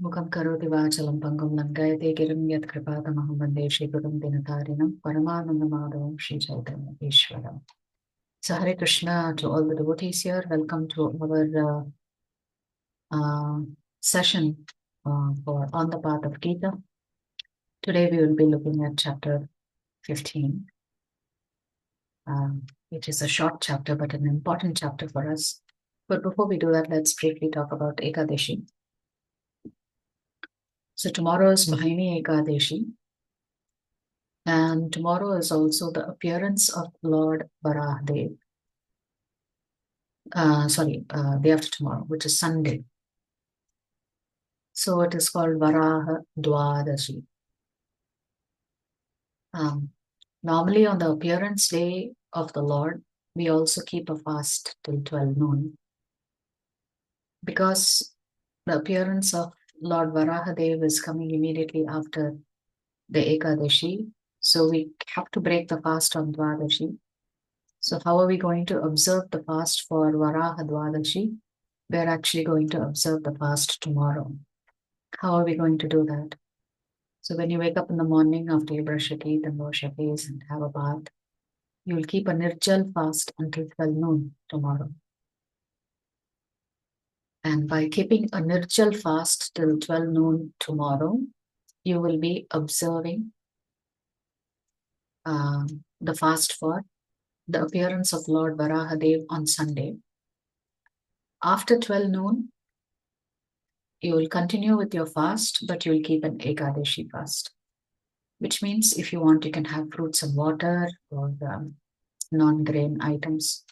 Mukam karoti vachalam pangam langayate girim yat kripatamaham vande Shri-Gurun Dinatarinam Paramanandamadavam Shri Chaitanya Ishwaram. So Hare Krishna to all the devotees here. Welcome to our session for On the Path of Gita. Today we will be looking at chapter 15, which is a short chapter but an important chapter for us. But before we do that, let's briefly talk about Ekadashi. So tomorrow is Mahini Ekadashi. And tomorrow is also the appearance of Lord Varahadev. Day after tomorrow, which is Sunday. So it is called Varaha Dwadashi. Normally on the appearance day of the Lord, we also keep a fast till 12 noon. Because the appearance of Lord Varahadev is coming immediately after the Ekadashi. So we have to break the fast on Dwadashi. So how are we going to observe the fast for Varaha Dwadashi? We're actually going to observe the fast tomorrow. How are we going to do that? So when you wake up in the morning after you brush your teeth and wash your face and have a bath, you will keep a Nirjal fast until 12 noon tomorrow. And by keeping a Nirjal fast till 12 noon tomorrow, you will be observing the fast for the appearance of Lord Varahadev on Sunday. After 12 noon, you will continue with your fast, but you will keep an Ekadashi fast. Which means if you want, you can have fruits and water or non-grain items.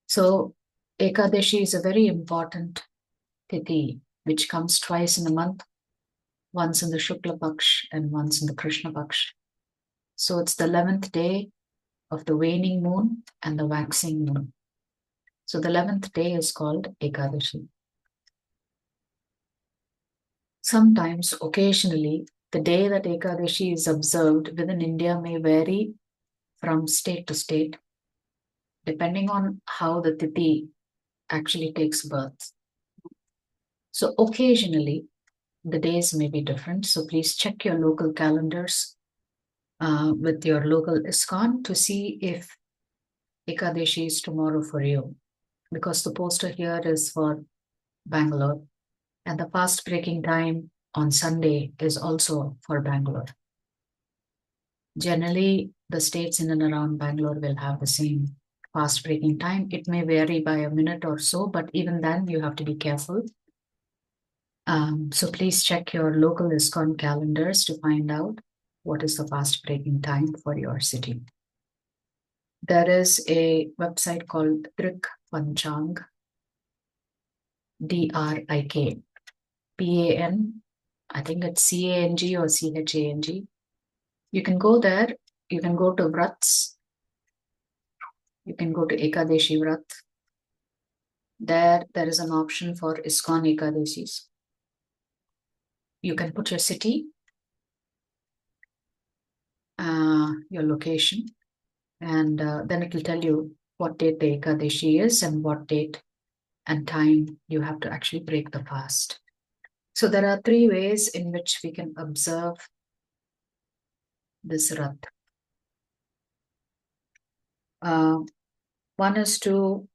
So Ekadashi is a very important tithi, which comes twice in a month, once in the Shukla Paksh and once in the Krishna Paksh. So it's the 11th day of the waning moon and the waxing moon. So the 11th day is called Ekadashi. Sometimes, occasionally, the day that Ekadashi is observed within India may vary from state to state, depending on how the tithi actually takes birth. So occasionally, the days may be different. So please check your local calendars with your local ISKCON to see if Ekadashi is tomorrow for you. Because the poster here is for Bangalore. And the fast breaking time on Sunday is also for Bangalore. Generally, the states in and around Bangalore will have the same fast breaking time. It may vary by a minute or so, but even then you have to be careful. So please check your local ISKCON calendars to find out what is the fast breaking time for your city. There is a website called Drik Panchang, DRIK. PAN, I think it's CANG or CHANG. You can go there, you can go to Vrats, you can go to Ekadashi Vrat. There is an option for ISKCON Ekadashis. You can put your city, your location, and then it will tell you what date the Ekadashi is and what date and time you have to actually break the fast. So there are 3 ways in which we can observe this Rat. One is to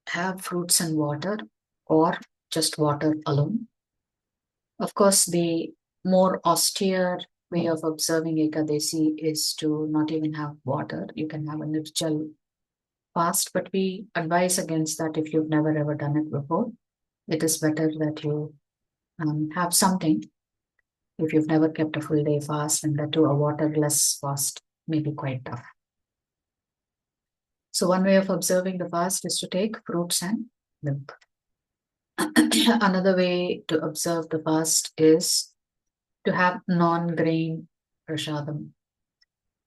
have fruits and water or just water alone. Of course, the more austere way of observing Ekadashi is to not even have water. You can have a Nirjal fast, but we advise against that if you've never ever done it before. It is better that you have something. If you've never kept a full day fast, and that too a waterless fast may be quite tough. So one way of observing the fast is to take fruits and milk. Another way to observe the fast is to have non-grain prasadam.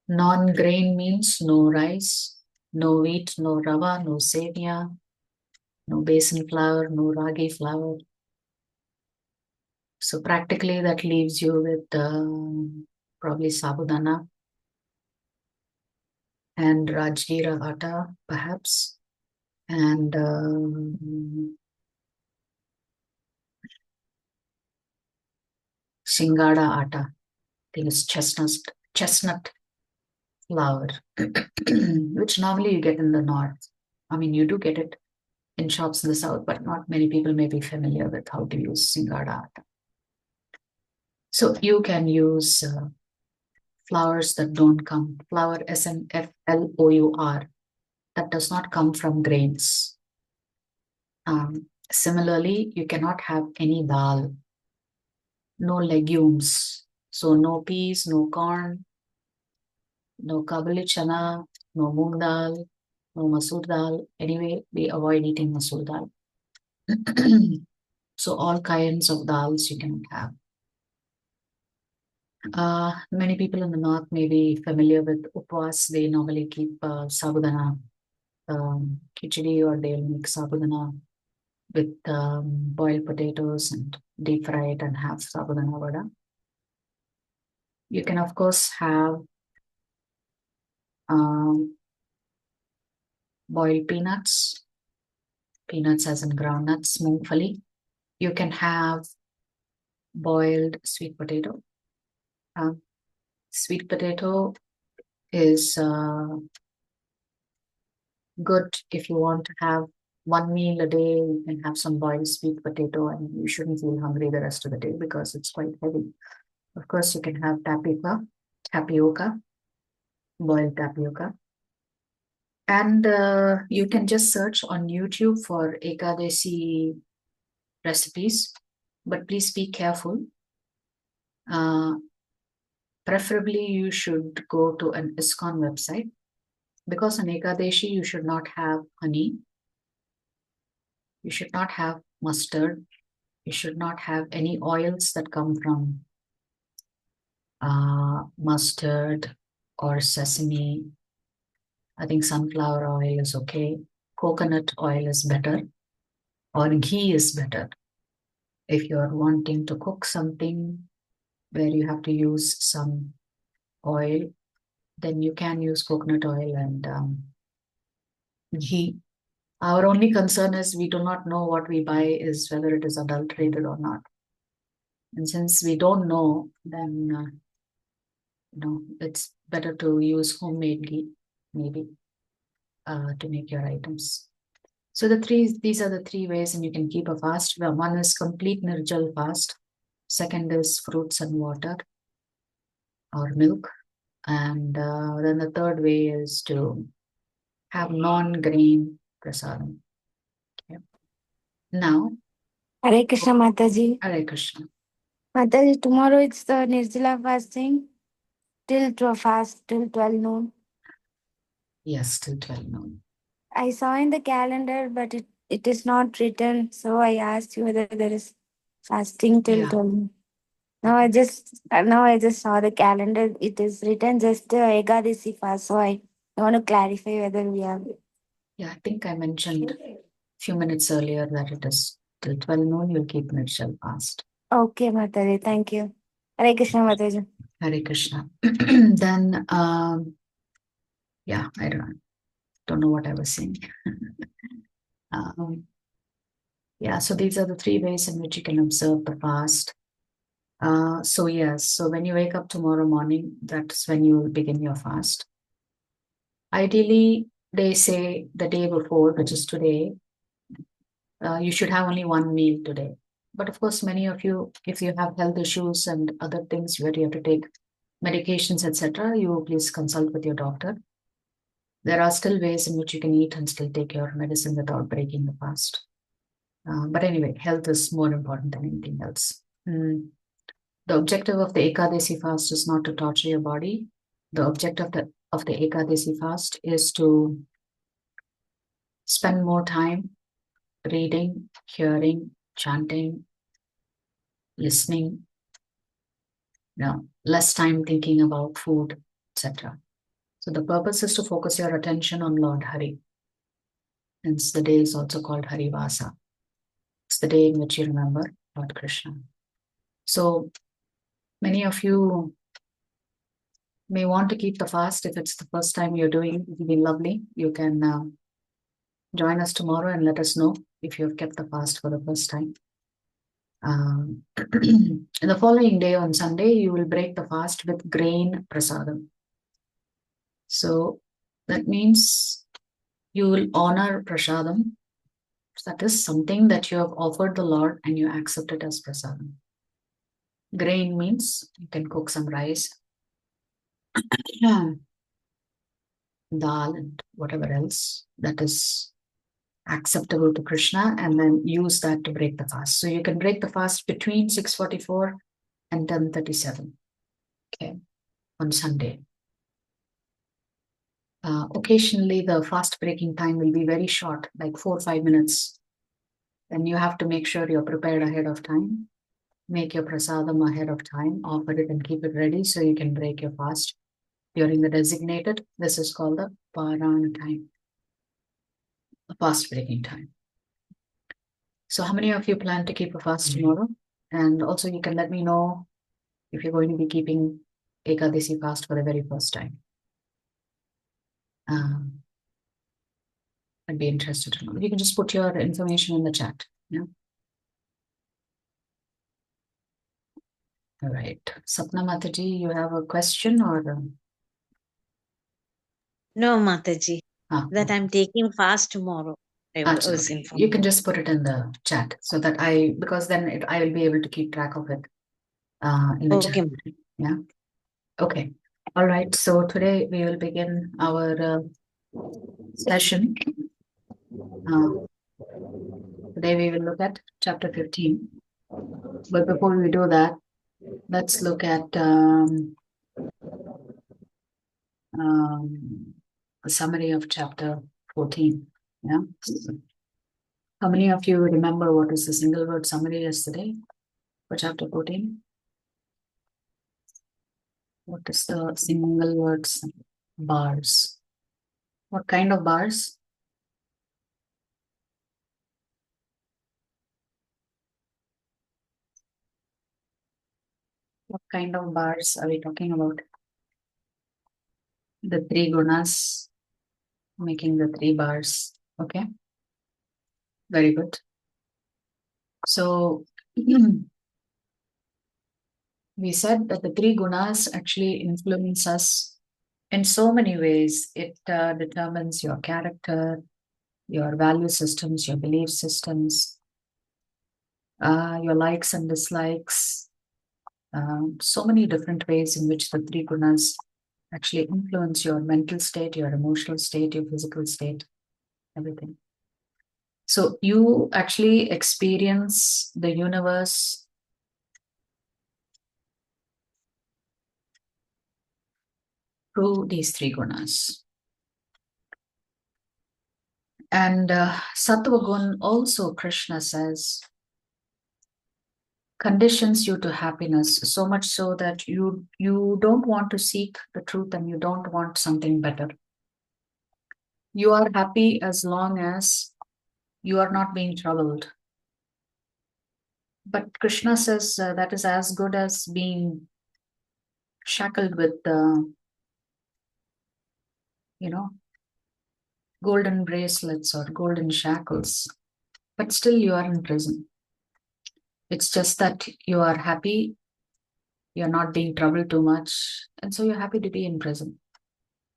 Non-grain means no rice, no wheat, no rava, no sevia, no besan flour, no ragi flour. So practically that leaves you with probably sabudana and rajgira atta perhaps, and Shingada Atta. I think it's chestnut flour, which normally you get in the north. I mean, you do get it in shops in the south, but not many people may be familiar with how to use Shingada Atta. So you can use flours that don't come, flour SNFLOUR, that does not come from grains. Similarly, you cannot have any dal, no legumes. So no peas, no corn, no kabuli chana, no moong dal, no masoor dal. Anyway, we avoid eating masoor dal. So all kinds of dals you cannot have. Many people in the north may be familiar with upwas. They normally keep sabudana khichdi, or they'll make sabudana with boiled potatoes and deep fry it and have sabudana vada. You can of course have boiled peanuts as in groundnuts, moongfali. You can have boiled sweet potato. Sweet potato is good if you want to have one meal a day. You can have some boiled sweet potato and you shouldn't feel hungry the rest of the day because it's quite heavy. Of course, you can have tapioca, boiled tapioca. And you can just search on YouTube for Ekadasi recipes, but please be careful. Preferably, you should go to an ISKCON website, because on Ekadashi, you should not have honey. You should not have mustard. You should not have any oils that come from mustard or sesame. I think sunflower oil is okay. Coconut oil is better, or ghee is better. If you're wanting to cook something where you have to use some oil, then you can use coconut oil and ghee. Our only concern is we do not know what we buy is whether it is adulterated or not. And since we don't know, then it's better to use homemade ghee, maybe, to make your items. So these are the three ways, and you can keep a fast. One is complete nirjal fast. Second is fruits and water or milk. And then the third way is to have non-grain prasadam. Okay. Now, Hare Krishna, Mataji. Hare Krishna. Mataji, tomorrow it's the Nirjala fasting till 12 noon. Yes, till 12 noon. I saw in the calendar, but it is not written. So I asked you whether there is fasting till 12 noon. Now I just saw the calendar. It is written just Ekadasi fast. So I want to clarify whether we have. Yeah, I think I mentioned a few minutes earlier that it is till 12 noon, you'll keep Nirjal fast. Okay, Mataji. Thank you. Hare Krishna, Mataji. Hare Krishna. Then, yeah, I don't know what I was saying. Yeah, so these are the three ways in which you can observe the fast. So yes, so when you wake up tomorrow morning, that's when you will begin your fast. Ideally, they say the day before, which is today, you should have only one meal today. But of course, many of you, if you have health issues and other things where you have to take medications, etc., you please consult with your doctor. There are still ways in which you can eat and still take your medicine without breaking the fast. But anyway, health is more important than anything else. The objective of the Ekadasi fast is not to torture your body. The objective of the Ekadasi fast is to spend more time reading, hearing, chanting, listening, less time thinking about food, etc. So the purpose is to focus your attention on Lord Hari. Hence the day is also called Harivasa. It's the day in which you remember Lord Krishna. So many of you may want to keep the fast. If it's the first time you're doing it, it will be lovely. You can join us tomorrow and let us know if you have kept the fast for the first time. The following day on Sunday, you will break the fast with grain prasadam. So that means you will honor prasadam. That is something that you have offered the Lord and you accept it as prasadam. Grain means you can cook some rice, dal, and whatever else that is acceptable to Krishna, and then use that to break the fast. So you can break the fast between 6:44 and 10:37. Okay, on Sunday. Occasionally, the fast breaking time will be very short, like 4 or 5 minutes. Then you have to make sure you're prepared ahead of time. Make your prasadam ahead of time, offer it and keep it ready so you can break your fast during the designated. This is called the Parana time, the fast breaking time. So, how many of you plan to keep a fast tomorrow? And also, you can let me know if you're going to be keeping Ekadasi fast for the very first time. I'd be interested to know. You can just put your information in the chat. Yeah. All right. Sapna Mataji, you have a question or? No, Mataji. That I'm taking fast tomorrow. I was informed. You can just put it in the chat so that because then I will be able to keep track of it in the chat. Yeah. Okay. All right. So today we will begin our session. Today we will look at chapter 15. But before we do that, let's look at a summary of chapter 14. Yeah. How many of you remember what was the single word summary yesterday for chapter 14? What is the single words bars? What kind of bars? What kind of bars are we talking about? The three gunas, making the three bars. Okay. Very good. So we said that the three gunas actually influence us in so many ways. It determines your character, your value systems, your belief systems, your likes and dislikes, so many different ways in which the three gunas actually influence your mental state, your emotional state, your physical state, everything. So you actually experience the universe through these three gunas. And Sattva Gun also, Krishna says, conditions you to happiness, so much so that you don't want to seek the truth and you don't want something better. You are happy as long as you are not being troubled. But Krishna says that is as good as being shackled with, golden bracelets or golden shackles. But still you are in prison. It's just that you are happy, you're not being troubled too much, and so you're happy to be in prison.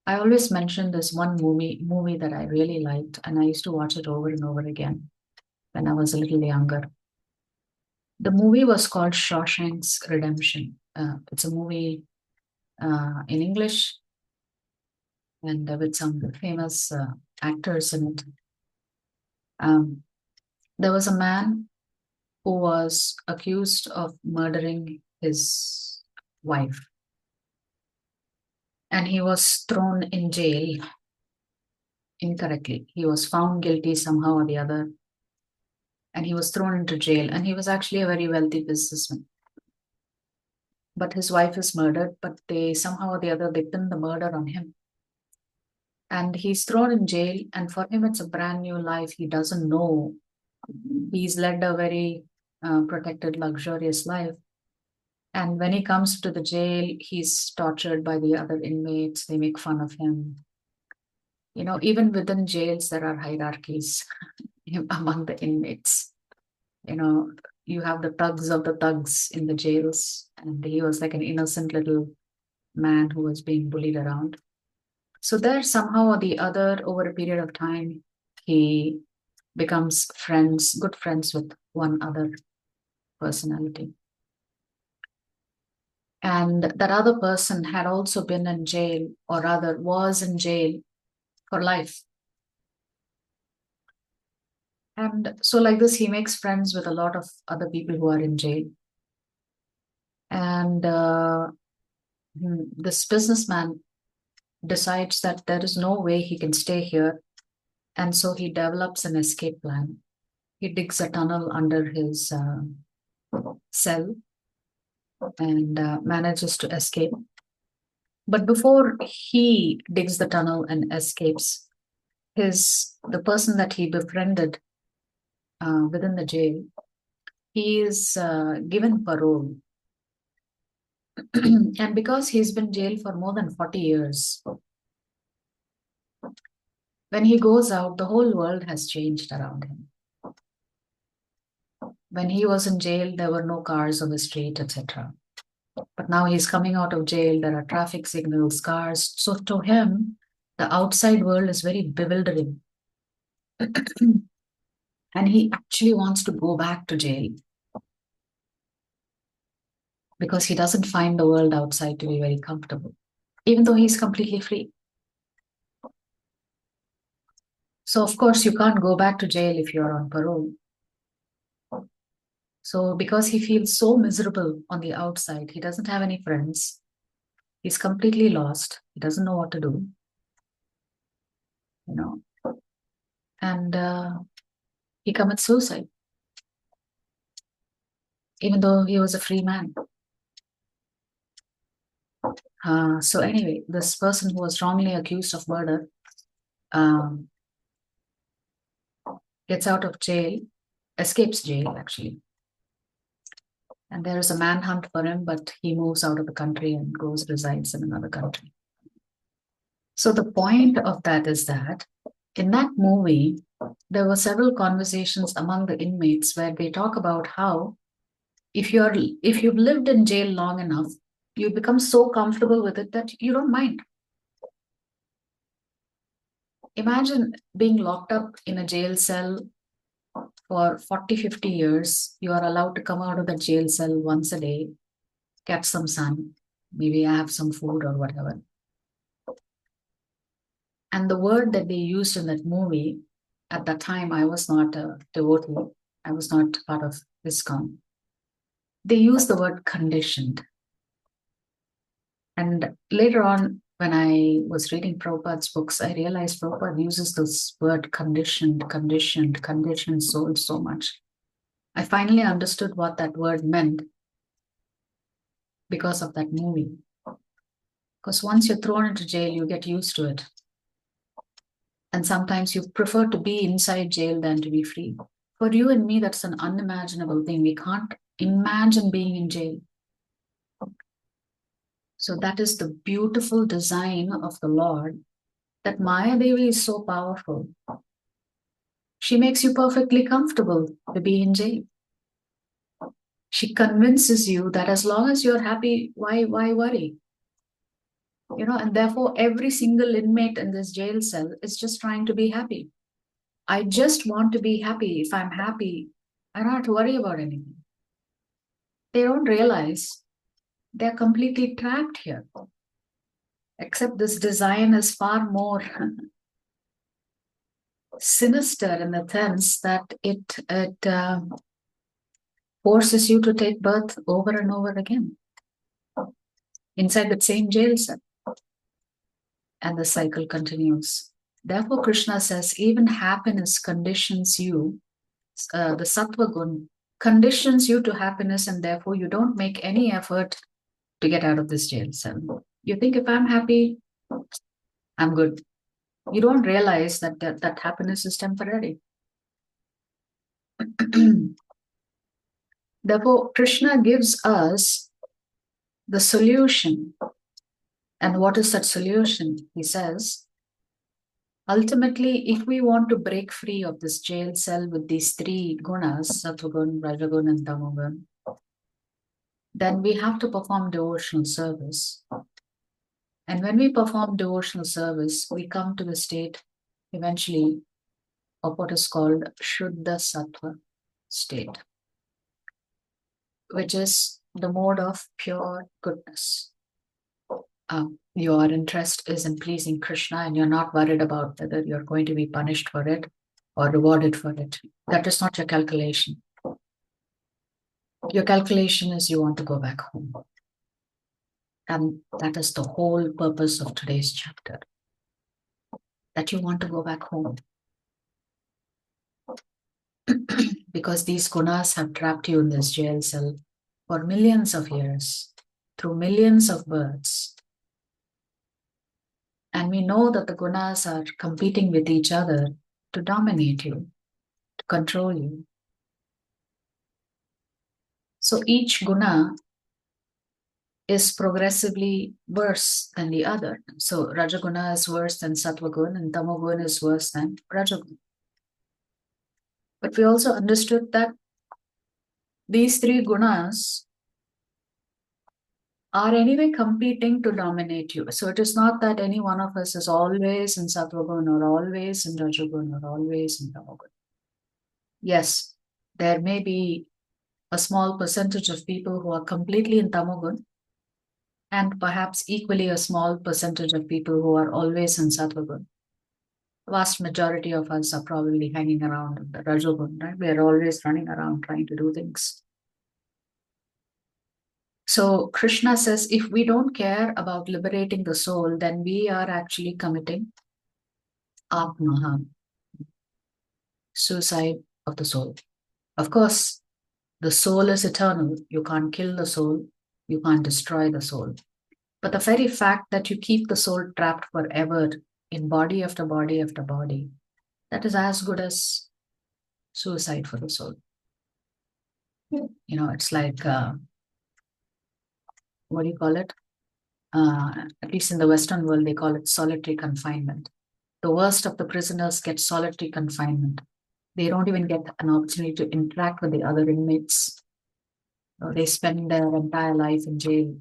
I always mention this one movie that I really liked, and I used to watch it over and over again when I was a little younger. The movie was called Shawshank's Redemption. It's a movie in English and with some famous actors in it. There was a man who was accused of murdering his wife, and he was thrown in jail incorrectly. He was found guilty somehow or the other, and he was thrown into jail, and he was actually a very wealthy businessman. But his wife is murdered, but they somehow or the other, they pin the murder on him. And he's thrown in jail, and for him, it's a brand new life. He doesn't know. He's led a very protected, luxurious life. And when he comes to the jail, he's tortured by the other inmates. They make fun of him. Even within jails, there are hierarchies among the inmates. you have the thugs of the thugs in the jails, and he was like an innocent little man who was being bullied around. So there, somehow or the other, over a period of time, he becomes good friends with one other personality. And that other person had also been in jail, or rather was in jail for life. And so like this, he makes friends with a lot of other people who are in jail. And this businessman decides that there is no way he can stay here. And so he develops an escape plan. He digs a tunnel under his cell and manages to escape. But before he digs the tunnel and escapes, the person that he befriended within the jail, he is given parole. And because he's been jailed for more than 40 years, when he goes out, the whole world has changed around him. When he was in jail, there were no cars on the street, etc. But now he's coming out of jail, there are traffic signals, cars. So to him, the outside world is very bewildering. And he actually wants to go back to jail because he doesn't find the world outside to be very comfortable, even though he's completely free. So of course, you can't go back to jail if you're on parole. So because he feels so miserable on the outside, he doesn't have any friends. He's completely lost. He doesn't know what to do. And he commits suicide, even though he was a free man. So anyway, this person who was wrongly accused of murder gets out of jail, escapes jail actually. And there is a manhunt for him, but he moves out of the country and resides in another country. So the point of that is that in that movie, there were several conversations among the inmates where they talk about how if you've lived in jail long enough, you become so comfortable with it that you don't mind. Imagine being locked up in a jail cell for 40, 50 years. You are allowed to come out of the jail cell once a day, catch some sun, maybe have some food or whatever. And the word that they used in that movie, at that time, I was not a devotee. I was not part of ISKCON. They used the word conditioned. And later on, when I was reading Prabhupada's books, I realized Prabhupada uses this word conditioned soul so much. I finally understood what that word meant because of that movie. Because once you're thrown into jail, you get used to it. And sometimes you prefer to be inside jail than to be free. For you and me, that's an unimaginable thing. We can't imagine being in jail. So that is the beautiful design of the Lord, that Maya Devi is so powerful. She makes you perfectly comfortable to be in jail. She convinces you that as long as you're happy, why worry? And therefore every single inmate in this jail cell is just trying to be happy. I just want to be happy. If I'm happy, I don't have to worry about anything. They don't realize they're completely trapped here. Except this design is far more sinister in the sense that it forces you to take birth over and over again inside the same jail cell. And the cycle continues. Therefore, Krishna says, even happiness conditions you, the sattva gun conditions you to happiness, and therefore you don't make any effort to get out of this jail cell. You think if I'm happy, I'm good. You don't realize that happiness is temporary. Therefore, Krishna gives us the solution. And what is that solution? He says, Ultimately, if we want to break free of this jail cell with these three gunas, Sattvagun, Rajagun, and Tamagun, then we have to perform devotional service. And when we perform devotional service, we come to the state eventually of what is called Shuddha Sattva state, which is the mode of pure goodness. Your interest is in pleasing Krishna and you're not worried about whether you're going to be punished for it or rewarded for it. That is not your calculation. Your calculation is you want to go back home. And that is the whole purpose of today's chapter. That you want to go back home. Because these gunas have trapped you in this jail cell for millions of years, through millions of births. And we know that the gunas are competing with each other to dominate you, to control you. So each guna is progressively worse than the other. So Rajaguna is worse than Sattvagun and Tamagun is worse than Rajagun. But we also understood that these three gunas are anyway competing to dominate you. So it is not that any one of us is always in Sattvagun or always in Rajagun or always in Tamagun. Yes, there may be a small percentage of people who are completely in Tamagun and perhaps equally a small percentage of people who are always in Sattvagun. The vast majority of us are probably hanging around in the Rajagun, right? We are always running around trying to do things. So Krishna says, if we don't care about liberating the soul, then we are actually committing Atmaham, suicide of the soul. Of course, the soul is eternal. You can't kill the soul. You can't destroy the soul. But the very fact that you keep the soul trapped forever in body after body after body, that is as good as suicide for the soul. You know, it's like, what do you call it? At least in the Western world, they call it solitary confinement. The worst of the prisoners get solitary confinement. They don't even get an opportunity to interact with the other inmates. They spend their entire life in jail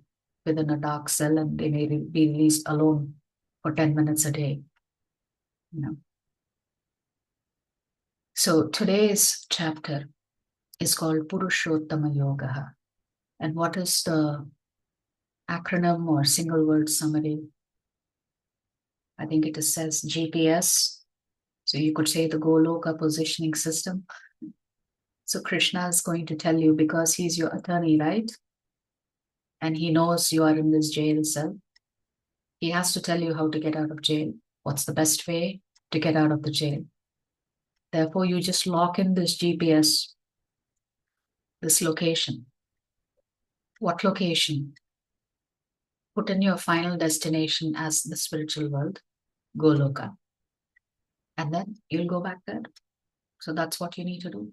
within a dark cell and they may be released alone for 10 minutes a day. You know. So today's chapter is called Purushottama Yoga. And what is the acronym or single word summary? I think it says GPS. So you could say the Goloka positioning system. So Krishna is going to tell you, because he's your attorney, right? And he knows you are in this jail cell. He has to tell you how to get out of jail. What's the best way to get out of the jail? Therefore, you just lock in this GPS, this location. What location? Put in your final destination as the spiritual world, Goloka. And then you'll go back there. So that's what you need to do.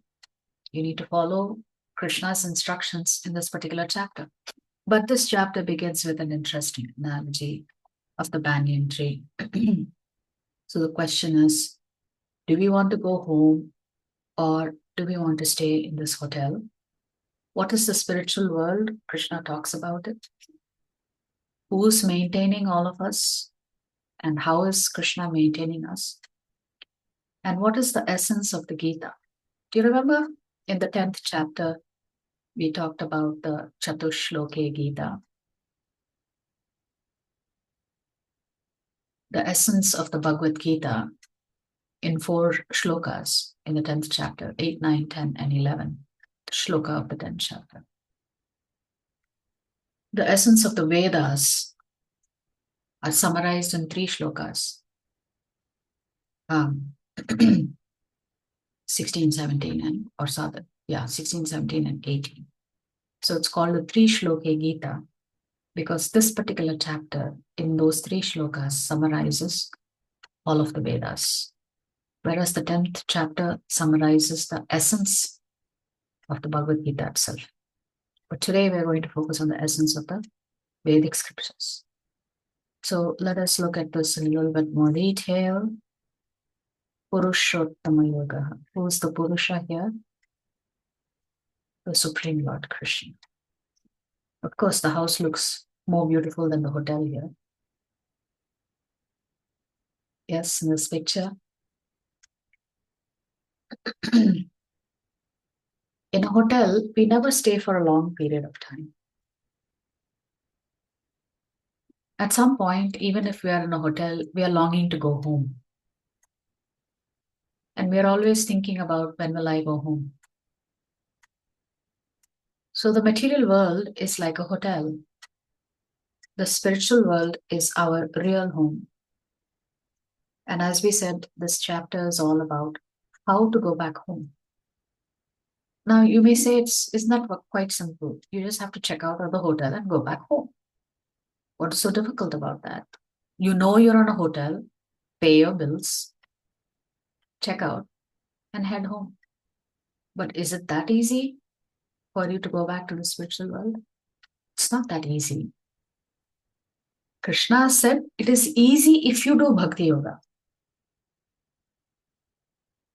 You need to follow Krishna's instructions in this particular chapter. But this chapter begins with an interesting analogy of the banyan tree. So the question is, do we want to go home or do we want to stay in this hotel? What is the spiritual world? Krishna talks about it. Who's maintaining all of us? And how is Krishna maintaining us? And what is the essence of the Gita? Do you remember in the 10th chapter, we talked about the Chatushloke Gita? The essence of the Bhagavad Gita in 4 shlokas in the 10th chapter, 8, 9, 10, and 11. The shloka of the 10th chapter. The essence of the Vedas are summarized in 3 shlokas. 16, 17, and, or rather, 16, 17, and 18. So it's called the 3 Shloke Gita because this particular chapter in those 3 shlokas summarizes all of the Vedas. Whereas the 10th chapter summarizes the essence of the Bhagavad Gita itself. But today we're going to focus on the essence of the Vedic scriptures. So let us look at this in a little bit more detail. Purushottama Yoga. Who is the Purusha here? The Supreme Lord Krishna. Of course, the house looks more beautiful than the hotel here. Yes, in this picture. In a hotel, we never stay for a long period of time. At some point, even if we are in a hotel, we are longing to go home. And we are always thinking about, when will I go home? So the material world is like a hotel. The spiritual world is our real home. And as we said, this chapter is all about how to go back home. Now, you may say isn't that quite simple? You just have to check out of the hotel and go back home. What is so difficult about that? You know you're on a hotel, pay your bills, check out, and head home. But is it that easy for you to go back to the spiritual world? It's not that easy. Krishna said it is easy if you do bhakti yoga.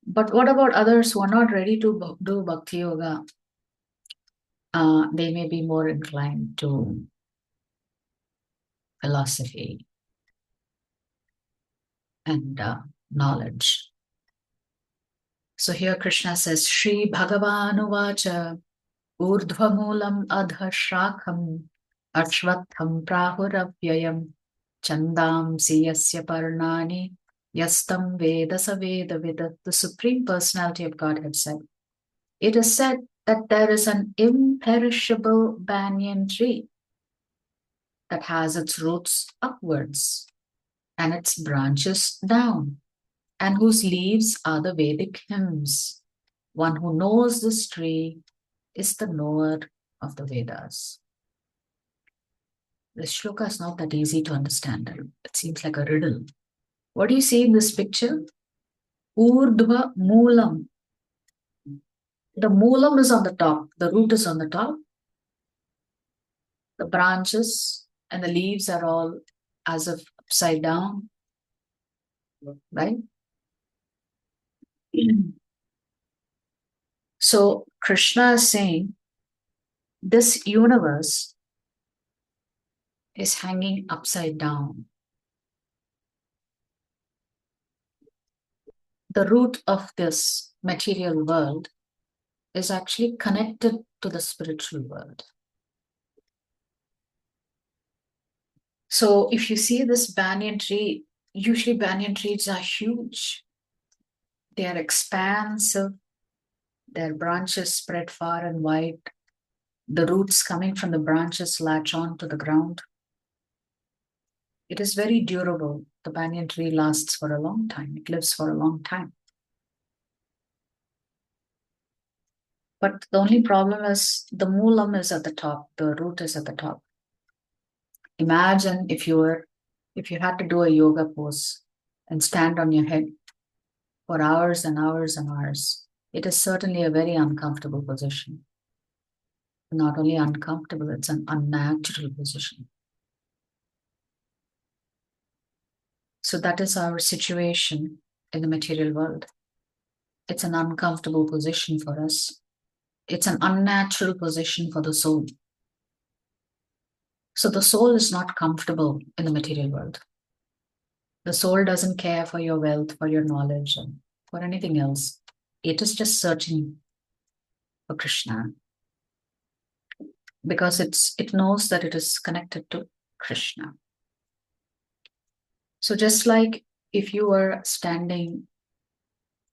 But what about others who are not ready to do bhakti yoga? They may be more inclined to philosophy and knowledge. So here Krishna says, Shri Bhagavan Vacha Urdhvamulam Adha Shrakham Ashvatham Prahuravyayam Chandam Siyasya Parnani Yastam Veda Saveda Vida. The Supreme Personality of Godhead said, it is said that there is an imperishable banyan tree that has its roots upwards and its branches down, and whose leaves are the Vedic hymns. One who knows this tree is the knower of the Vedas. This shloka is not that easy to understand. It seems like a riddle. What do you see in this picture? Urdhva Moolam. The moolam is on the top. The root is on the top. The branches and the leaves are all as if upside down. Right? So Krishna is saying this universe is hanging upside down. The root of this material world is actually connected to the spiritual world. So if you see this banyan tree, usually banyan trees are huge. They are expansive. Their branches spread far and wide. The roots coming from the branches latch on to the ground. It is very durable. The banyan tree lasts for a long time. It lives for a long time. But the only problem is the moolam is at the top. The root is at the top. Imagine if you had to do a yoga pose and stand on your head for hours and hours and hours. It is certainly a very uncomfortable position. Not only uncomfortable, it's an unnatural position. So that is our situation in the material world. It's an uncomfortable position for us. It's an unnatural position for the soul. So the soul is not comfortable in the material world. The soul doesn't care for your wealth, for your knowledge, and for anything else. It is just searching for Krishna because it knows that it is connected to Krishna. So just like if you were standing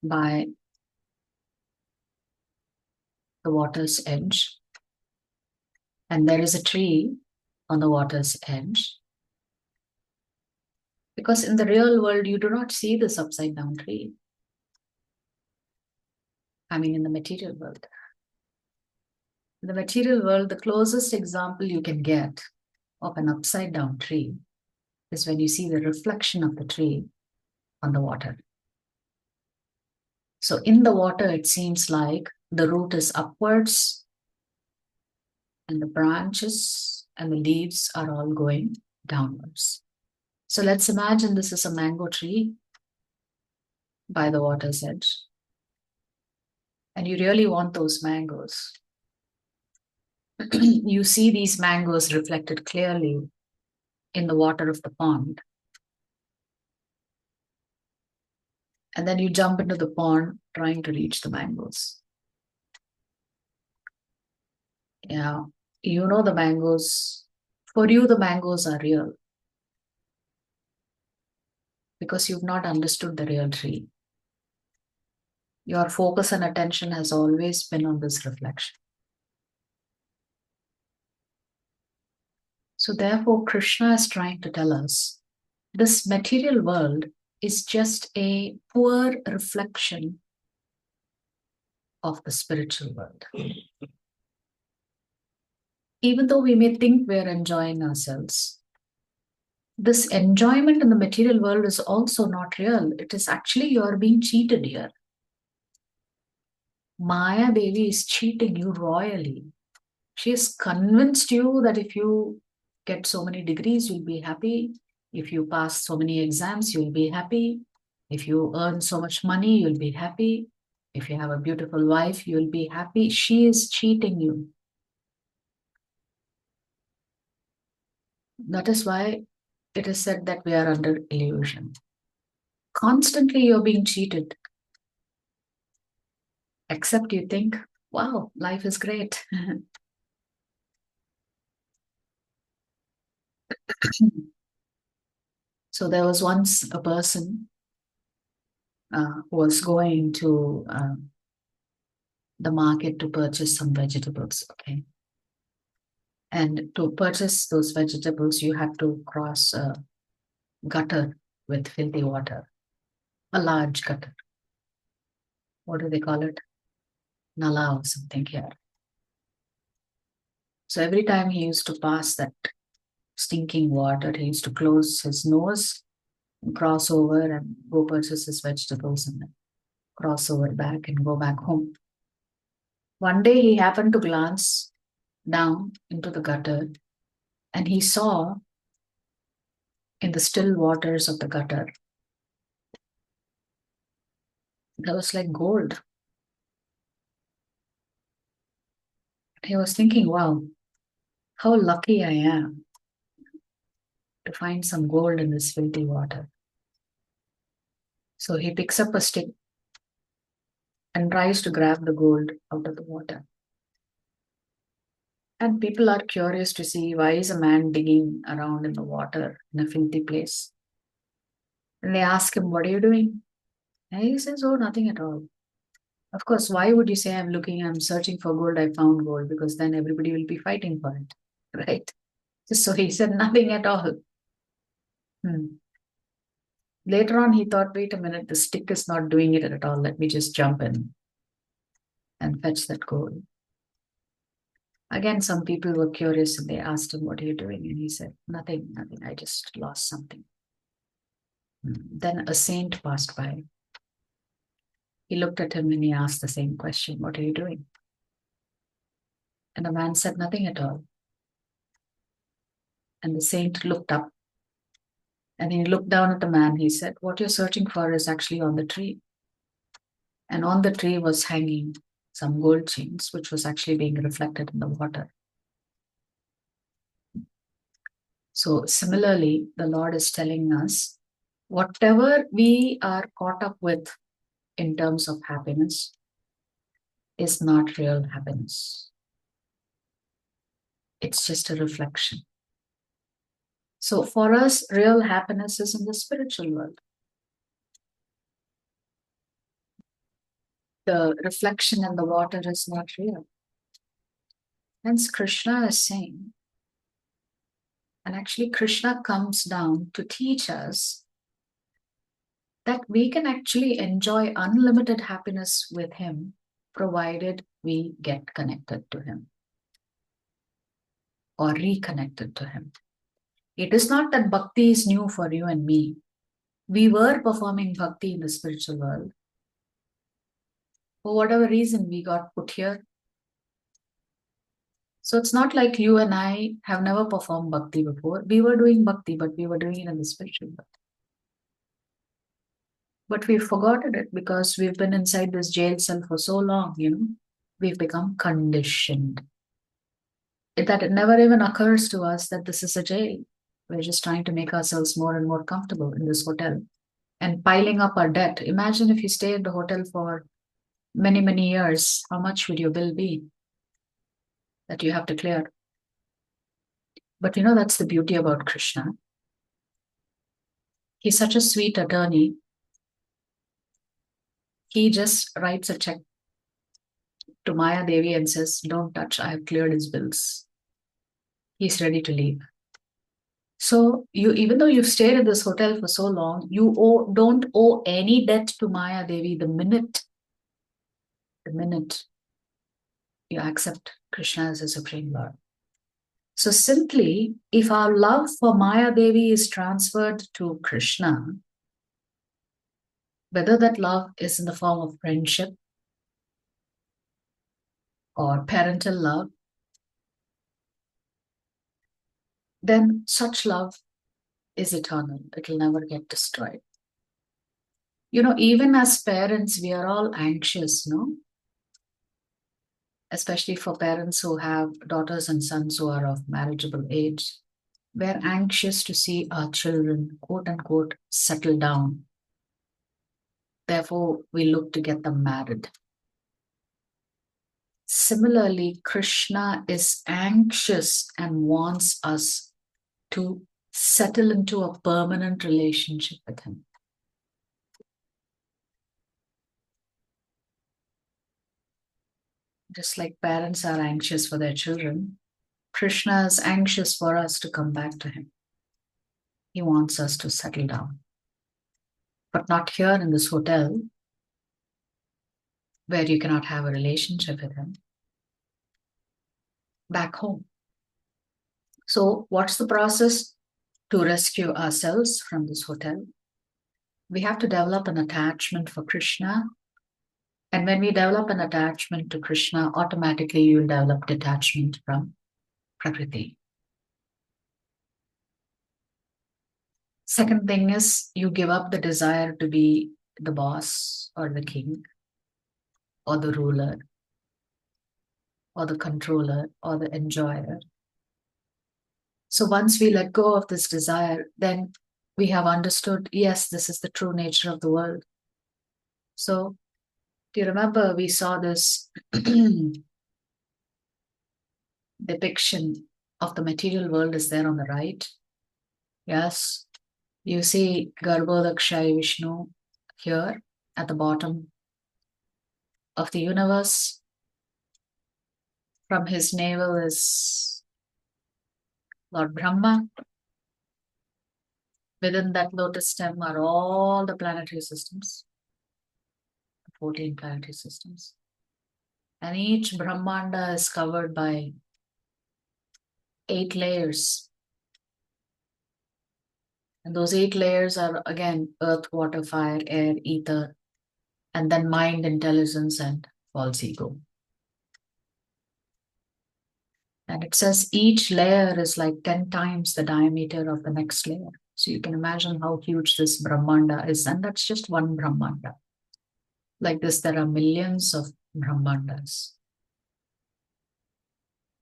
by the water's edge and there is a tree on the water's edge, because in the real world, you do not see this upside down tree. I mean, in the material world. In the material world, the closest example you can get of an upside down tree is when you see the reflection of the tree on the water. So in the water, it seems like the root is upwards and the branches and the leaves are all going downwards. So let's imagine this is a mango tree. by the water's edge, and you really want those mangoes. You see these mangoes reflected clearly in the water of the pond. And then you jump into the pond trying to reach the mangoes. Yeah, you know the mangoes, for you the mangoes are real because you've not understood the real tree. Your focus and attention has always been on this reflection. So therefore, Krishna is trying to tell us this material world is just a poor reflection of the spiritual world. Even though we may think we're enjoying ourselves, this enjoyment in the material world is also not real. It is actually you're being cheated here. Maya Devi is cheating you royally. She has convinced you that if you get so many degrees, you'll be happy. If you pass so many exams, you'll be happy. If you earn so much money, you'll be happy. If you have a beautiful wife, you'll be happy. She is cheating you. That is why it is said that we are under illusion. Constantly you're being cheated. Except you think, wow, life is great. So there was once a person who was going to the market to purchase some vegetables, okay? And to purchase those vegetables, you had to cross a gutter with filthy water, a large gutter. What do they call it? Nala or something here. So every time he used to pass that stinking water, he used to close his nose, cross over and go purchase his vegetables and then cross over back and go back home. One day he happened to glance down into the gutter and he saw in the still waters of the gutter, there was like gold. He was thinking, wow, how lucky I am to find some gold in this filthy water. So he picks up a stick and tries to grab the gold out of the water. And people are curious to see why is a man digging around in the water in a filthy place. And they ask him, what are you doing? And he says, oh, nothing at all. Of course, why would you say I'm searching for gold, I found gold, because then everybody will be fighting for it, right? So he said, nothing at all. Later on, he thought, wait a minute, the stick is not doing it at all. Let me just jump in and fetch that gold. Again, some people were curious and they asked him, what are you doing? And he said, nothing, I just lost something. Then a saint passed by. He looked at him and he asked the same question, what are you doing? And the man said, nothing at all. And the saint looked up and he looked down at the man. He said, what you're searching for is actually on the tree. And on the tree was hanging some gold chains, which was actually being reflected in the water. So similarly, the Lord is telling us, whatever we are caught up with in terms of happiness is not real happiness. It's just a reflection. So for us, real happiness is in the spiritual world. The reflection in the water is not real. Hence Krishna is saying, and actually Krishna comes down to teach us that we can actually enjoy unlimited happiness with him, provided we get connected to him or reconnected to him. It is not that bhakti is new for you and me. We were performing bhakti in the spiritual world. For whatever reason, we got put here. So it's not like you and I have never performed bhakti before. We were doing bhakti, but we were doing it in the spiritual world. But we've forgotten it because we've been inside this jail cell for so long, we've become conditioned. That it never even occurs to us that this is a jail. We're just trying to make ourselves more and more comfortable in this hotel and piling up our debt. Imagine if you stay at the hotel for many, many years, how much would your bill be that you have to clear? But that's the beauty about Krishna. He's such a sweet attorney. He just writes a check to Maya Devi and says, don't touch, I have cleared his bills. He's ready to leave. So even though you've stayed at this hotel for so long, you don't owe any debt to Maya Devi the minute you accept Krishna as a Supreme Lord. So simply, if our love for Maya Devi is transferred to Krishna, whether that love is in the form of friendship or parental love, then such love is eternal. It will never get destroyed. Even as parents, we are all anxious, no? Especially for parents who have daughters and sons who are of marriageable age. We're anxious to see our children, quote unquote, settle down. Therefore, we look to get them married. Similarly, Krishna is anxious and wants us to settle into a permanent relationship with him. Just like parents are anxious for their children, Krishna is anxious for us to come back to him. He wants us to settle down. But not here in this hotel, where you cannot have a relationship with him. Back home. So what's the process to rescue ourselves from this hotel? We have to develop an attachment for Krishna. And when we develop an attachment to Krishna, automatically you will develop detachment from Prakriti. Second thing is you give up the desire to be the boss or the king or the ruler or the controller or the enjoyer. So once we let go of this desire, then we have understood, yes, this is the true nature of the world. So do you remember we saw this depiction of the material world is there on the right? Yes. You see Garbhodakshaya Vishnu here at the bottom of the universe. From his navel is Lord Brahma. Within that lotus stem are all the planetary systems, 14 planetary systems. And each Brahmanda is covered by 8 layers. And those 8 layers are again earth, water, fire, air, ether, and then mind, intelligence, and false ego. And it says each layer is like 10 times the diameter of the next layer. So you can imagine how huge this Brahmanda is. And that's just one Brahmanda. Like this, there are millions of Brahmandas.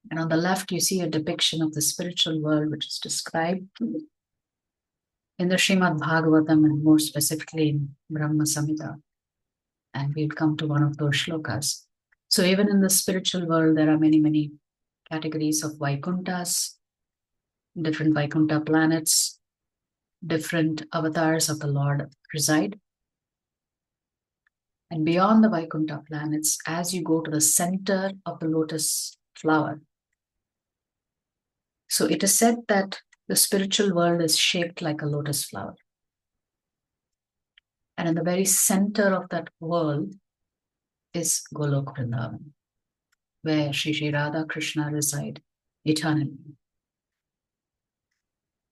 And on the left, you see a depiction of the spiritual world, which is described in the Srimad Bhagavatam and more specifically in Brahma Samhita. And we'll come to one of those shlokas. So even in the spiritual world, there are many, many categories of Vaikunthas, different Vaikuntha planets, different avatars of the Lord reside. And beyond the Vaikuntha planets, as you go to the center of the lotus flower, so it is said that the spiritual world is shaped like a lotus flower. And in the very center of that world is Golok Vrindavan, where Shri Radha Krishna reside eternally.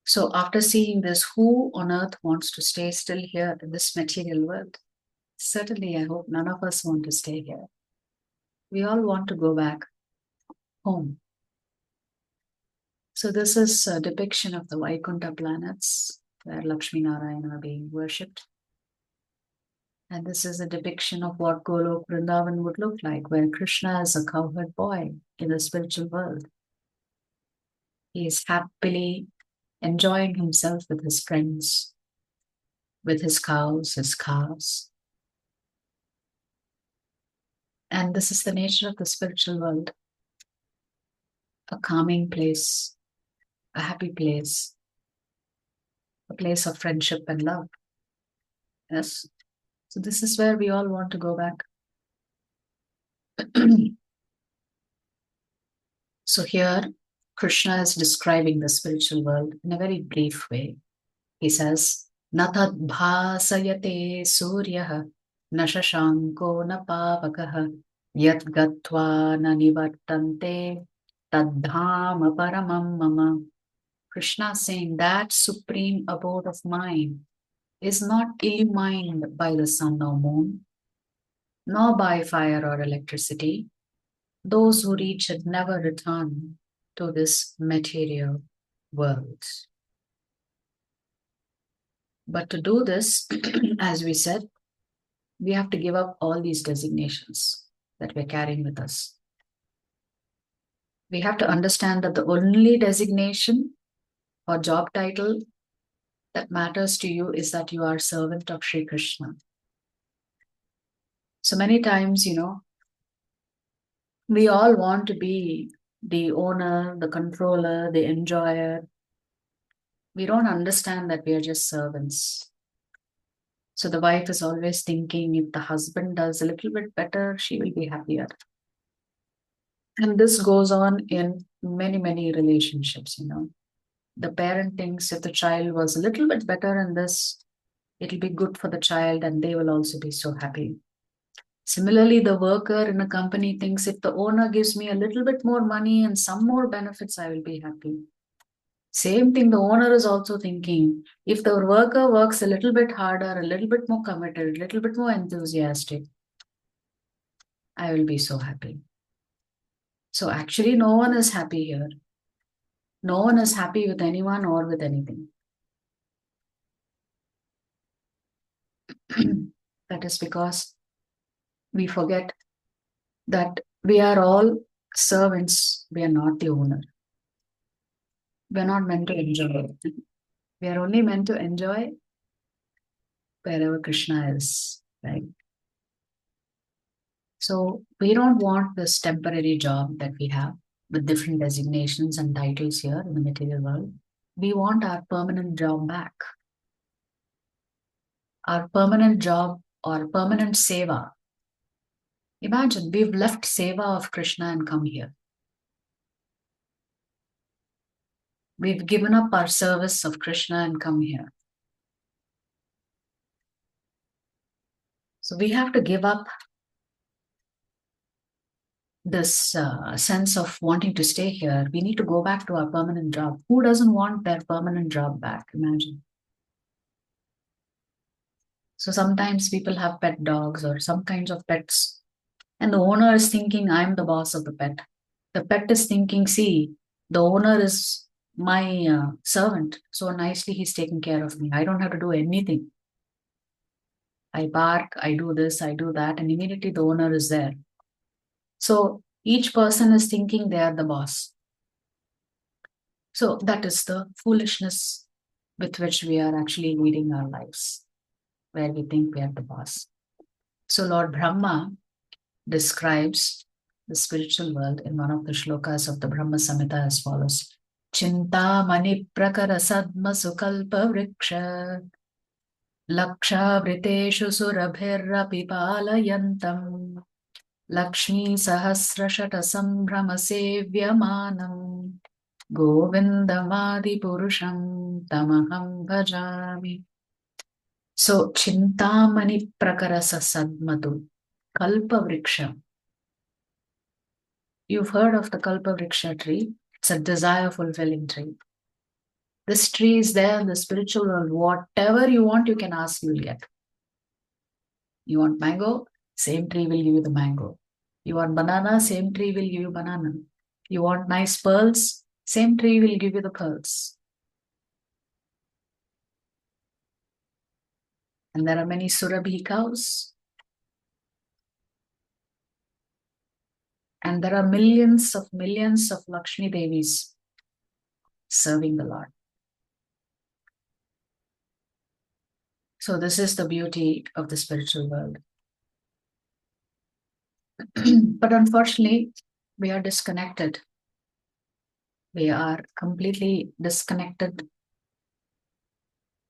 So after seeing this, who on earth wants to stay still here in this material world? Certainly, I hope none of us want to stay here. We all want to go back home. So this is a depiction of the Vaikuntha planets where Lakshmi Narayana are being worshipped. And this is a depiction of what Golok Vrindavan would look like, where Krishna is a cowherd boy in the spiritual world. He is happily enjoying himself with his friends, with his cows, his calves. And this is the nature of the spiritual world. A calming place, a happy place, a place of friendship and love. Yes. So this is where we all want to go back. So here, Krishna is describing the spiritual world in a very brief way. He says, Natad bhasayate suryaha na shashanko na pavakaha yat gatva na nivartante tadhama paramam mama. Krishna saying that supreme abode of mine is not illumined by the sun or moon, nor by fire or electricity. Those who reach it never return to this material world. But to do this, as we said, we have to give up all these designations that we're carrying with us. We have to understand that the only designation or job title that matters to you is that you are servant of Sri Krishna. So many times, we all want to be the owner, the controller, the enjoyer. We don't understand that we are just servants. So the wife is always thinking if the husband does a little bit better, she will be happier. And this goes on in many, many relationships, The parent thinks if the child was a little bit better in this, it'll be good for the child and they will also be so happy. Similarly, the worker in a company thinks if the owner gives me a little bit more money and some more benefits, I will be happy. Same thing, the owner is also thinking, if the worker works a little bit harder, a little bit more committed, a little bit more enthusiastic, I will be so happy. So actually, no one is happy here. No one is happy with anyone or with anything. That is because we forget that we are all servants. We are not the owner. We are not meant to enjoy. We are only meant to enjoy wherever Krishna is, right? So we don't want this temporary job that we have with different designations and titles here in the material world. We want our permanent job back. Our permanent job or permanent seva. Imagine we've left seva of Krishna and come here. We've given up our service of Krishna and come here. So we have to give up this sense of wanting to stay here. We need to go back to our permanent job. Who doesn't want their permanent job back? Imagine. So sometimes people have pet dogs or some kinds of pets, and the owner is thinking, I'm the boss of the pet. The pet is thinking, see, the owner is my servant. So nicely he's taking care of me. I don't have to do anything. I bark, I do this, I do that, and immediately the owner is there. So each person is thinking they are the boss. So that is the foolishness with which we are actually leading our lives, where we think we are the boss. So Lord Brahma describes the spiritual world in one of the shlokas of the Brahma Samhita as follows. Chinta mani prakara sadma sukalpa vriksha laksha vriteshu surabhirrapi palayantam Lakshmi sahasrashata sambrama sevyamanam Govindamadi purusham tamaham bhajami. So, Chintamani prakarasa sadmatu, kalpa vriksha. You've heard of the kalpa vriksha tree. It's a desire fulfilling tree. This tree is there in the spiritual world. Whatever you want, you can ask, you will get. You want mango? Same tree will give you the mango. You want banana? Same tree will give you banana. You want nice pearls? Same tree will give you the pearls. And there are many Surabhi cows. And there are millions of Lakshmi Devis serving the Lord. So this is the beauty of the spiritual world. But unfortunately, we are disconnected. We are completely disconnected.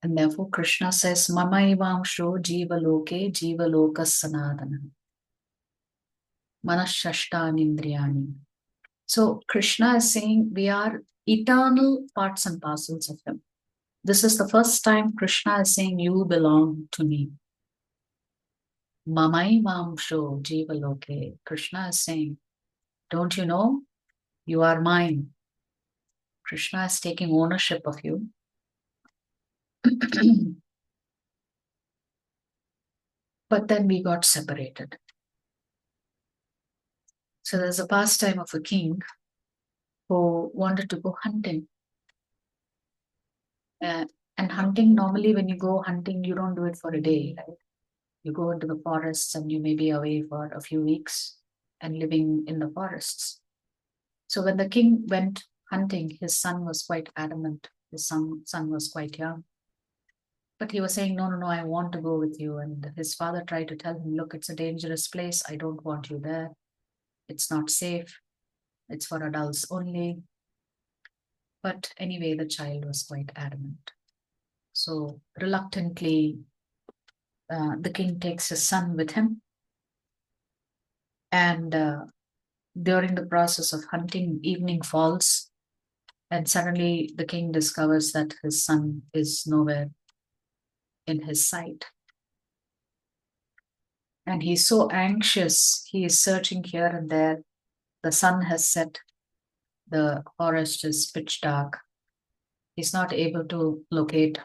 And therefore, Krishna says, Mamaivamsho jiva loka sanadana. Manashashtanindriyani. So Krishna is saying we are eternal parts and parcels of him. This is the first time Krishna is saying you belong to me. Mamaivamsho jiva loke. Krishna is saying, don't you know? You are mine. Krishna is taking ownership of you. But then we got separated. So there's a pastime of a king who wanted to go hunting. And hunting, normally when you go hunting, you don't do it for a day, right? You go into the forests and you may be away for a few weeks and living in the forests. So when the king went hunting, his son was quite adamant. His son was quite young. But he was saying, no, I want to go with you. And his father tried to tell him, look, it's a dangerous place. I don't want you there. It's not safe. It's for adults only. But anyway, the child was quite adamant. So reluctantly, the king takes his son with him. And during the process of hunting, evening falls. And suddenly the king discovers that his son is nowhere in his sight. And he's so anxious. He is searching here and there. The sun has set. The forest is pitch dark. He's not able to locate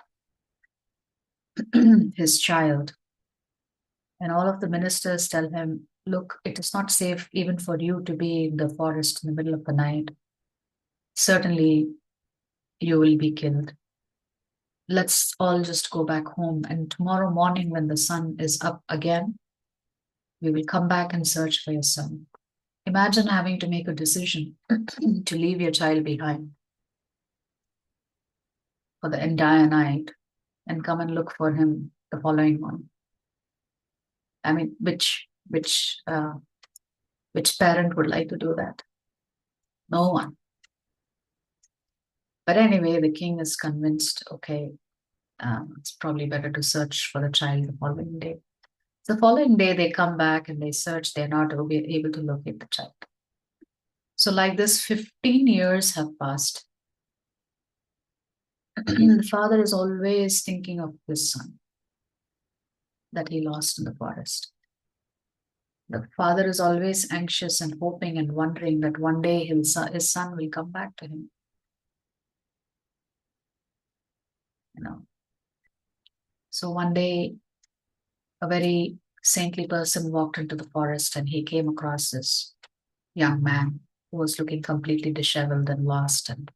his child. And all of the ministers tell him, look, it is not safe even for you to be in the forest in the middle of the night. Certainly, you will be killed. Let's all just go back home. And tomorrow morning, when the sun is up again, we will come back and search for your son. Imagine having to make a decision to leave your child behind for the entire night and come and look for him the following one. I mean, which parent would like to do that? No one. But anyway, the king is convinced, okay, it's probably better to search for the child the following day. The following day, they come back and they search. They're not able to locate the child. So like this, 15 years have passed. The father is always thinking of his son that he lost in the forest. The father is always anxious and hoping and wondering that one day his son will come back to him. So one day, a very saintly person walked into the forest and he came across this young man who was looking completely disheveled and lost. And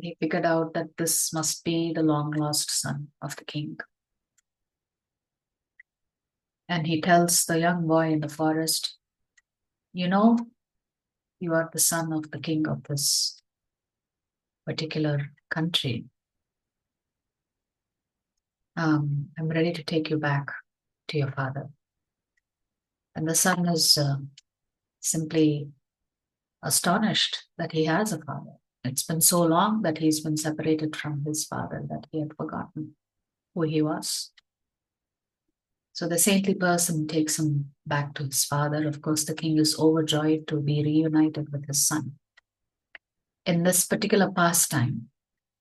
he figured out that this must be the long-lost son of the king. And he tells the young boy in the forest, you know, you are the son of the king of this particular country. I'm ready to take you back to your father. And the son is simply astonished that he has a father. It's been so long that he's been separated from his father that he had forgotten who he was. So the saintly person takes him back to his father. Of course, the king is overjoyed to be reunited with his son. In this particular pastime,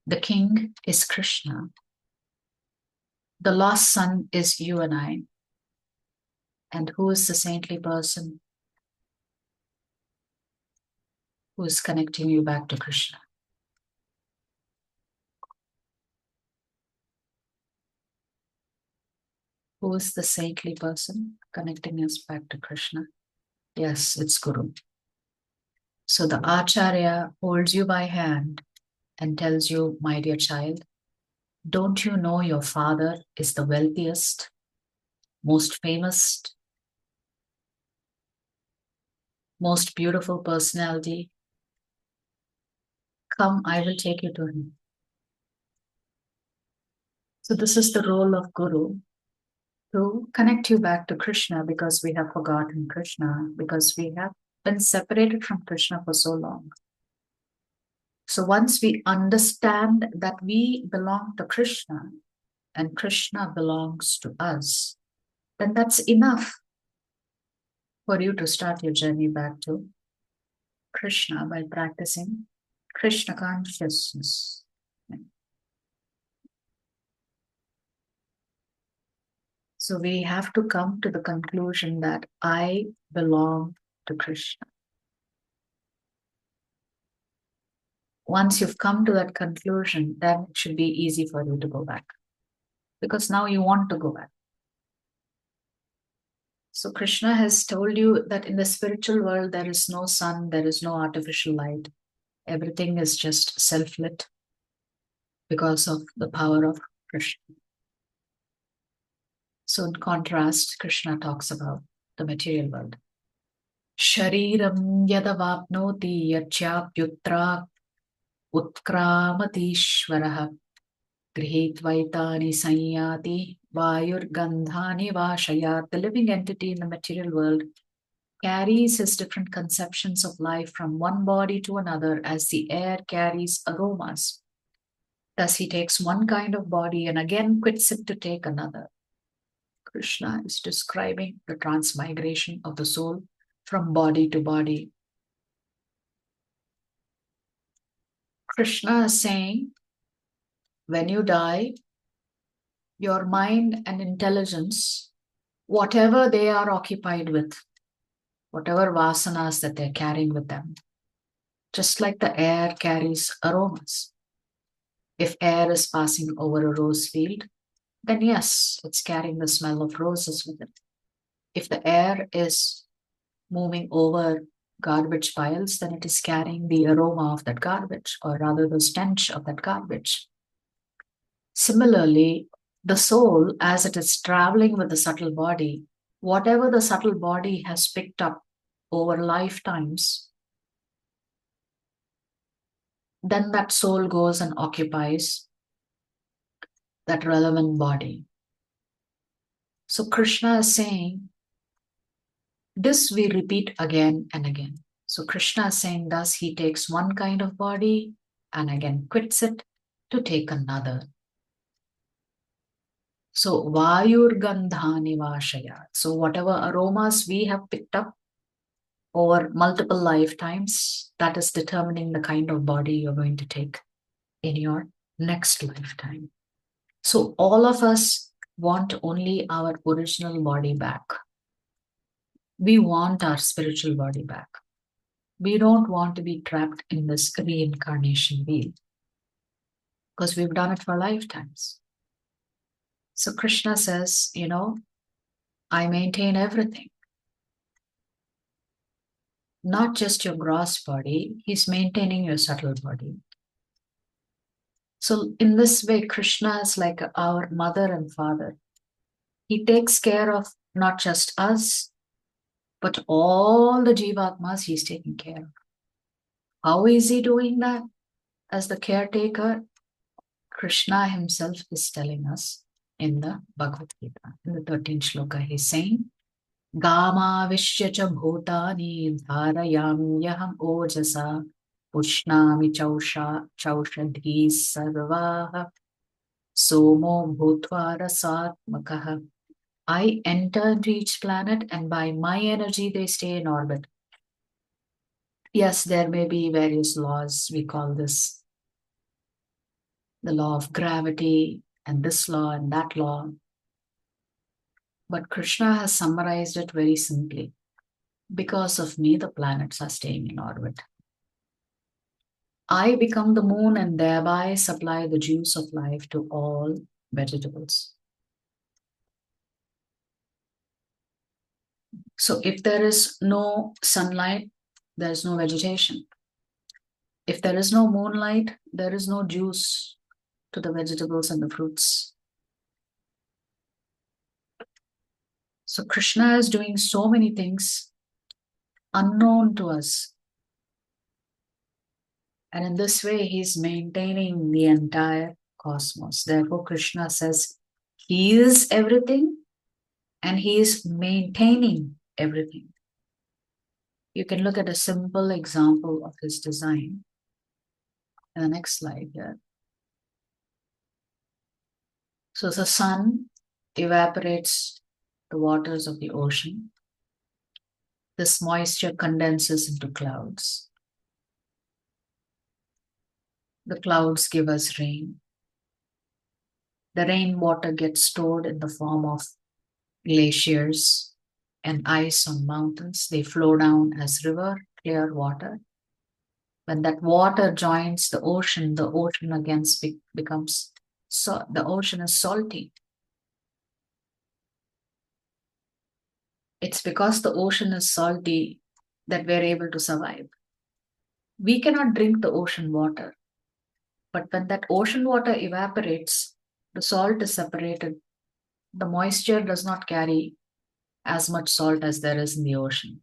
the king is Krishna. The lost son is you and I. And who is the saintly person who is connecting you back to Krishna? Who is the saintly person connecting us back to Krishna? Yes, it's Guru. So the Acharya holds you by hand and tells you, my dear child, don't you know your father is the wealthiest, most famous, most beautiful personality? Come, I will take you to him. So this is the role of Guru, to connect you back to Krishna, because we have forgotten Krishna, because we have been separated from Krishna for so long. So once we understand that we belong to Krishna and Krishna belongs to us, then that's enough for you to start your journey back to Krishna by practicing Krishna consciousness. So we have to come to the conclusion that I belong to Krishna. Once you've come to that conclusion, then it should be easy for you to go back, because now you want to go back. So Krishna has told you that in the spiritual world, there is no sun, there is no artificial light. Everything is just self-lit because of the power of Krishna. So in contrast, Krishna talks about the material world. Shariram yadavapnoti yachapyutra utkramatishvaraha grihitvaitani sanyati vayurgandhani vashayat. The living entity in the material world carries his different conceptions of life from one body to another as the air carries aromas. Thus he takes one kind of body and again quits it to take another. Krishna is describing the transmigration of the soul from body to body. Krishna is saying, when you die, your mind and intelligence, whatever they are occupied with, whatever vasanas that they're carrying with them, just like the air carries aromas. If air is passing over a rose field, then yes, it's carrying the smell of roses with it. If the air is moving over garbage piles, then it is carrying the aroma of that garbage, or rather the stench of that garbage. Similarly, the soul, as it is traveling with the subtle body, whatever the subtle body has picked up over lifetimes, then that soul goes and occupies that relevant body. So Krishna is saying, this we repeat again and again. So Krishna is saying, thus he takes one kind of body and again quits it to take another. So Vayur Gandhani Vashaya. So whatever aromas we have picked up over multiple lifetimes, that is determining the kind of body you're going to take in your next lifetime. So all of us want only our original body back. We want our spiritual body back. We don't want to be trapped in this reincarnation wheel, because we've done it for lifetimes. So Krishna says, I maintain everything. Not just your gross body, he's maintaining your subtle body. So in this way, Krishna is like our mother and father. He takes care of not just us, but all the Jivatmas he's taking care of. How is he doing that? As the caretaker, Krishna himself is telling us in the Bhagavad Gita. In the 13th Sloka, he's saying, Gama Vishyacha Bhutani Dharayamyaham Ojasa Pushnami Chaushadhi Sarvaha Somo Bhutva Rasatmakaha. I enter into each planet and by my energy they stay in orbit. Yes, there may be various laws. We call this the law of gravity and this law and that law. But Krishna has summarized it very simply. Because of me, the planets are staying in orbit. I become the moon and thereby supply the juice of life to all vegetables. So if there is no sunlight, there is no vegetation. If there is no moonlight, there is no juice to the vegetables and the fruits. So Krishna is doing so many things unknown to us. And in this way, he's maintaining the entire cosmos. Therefore, Krishna says he is everything and he is maintaining everything. You can look at a simple example of his design in the next slide here. So the sun evaporates the waters of the ocean. This moisture condenses into clouds. The clouds give us rain. The rainwater gets stored in the form of glaciers and ice on mountains. They flow down as river, clear water. When that water joins the ocean again becomes, so the ocean is salty. It's because the ocean is salty that we're able to survive. We cannot drink the ocean water. But when that ocean water evaporates, the salt is separated. The moisture does not carry as much salt as there is in the ocean.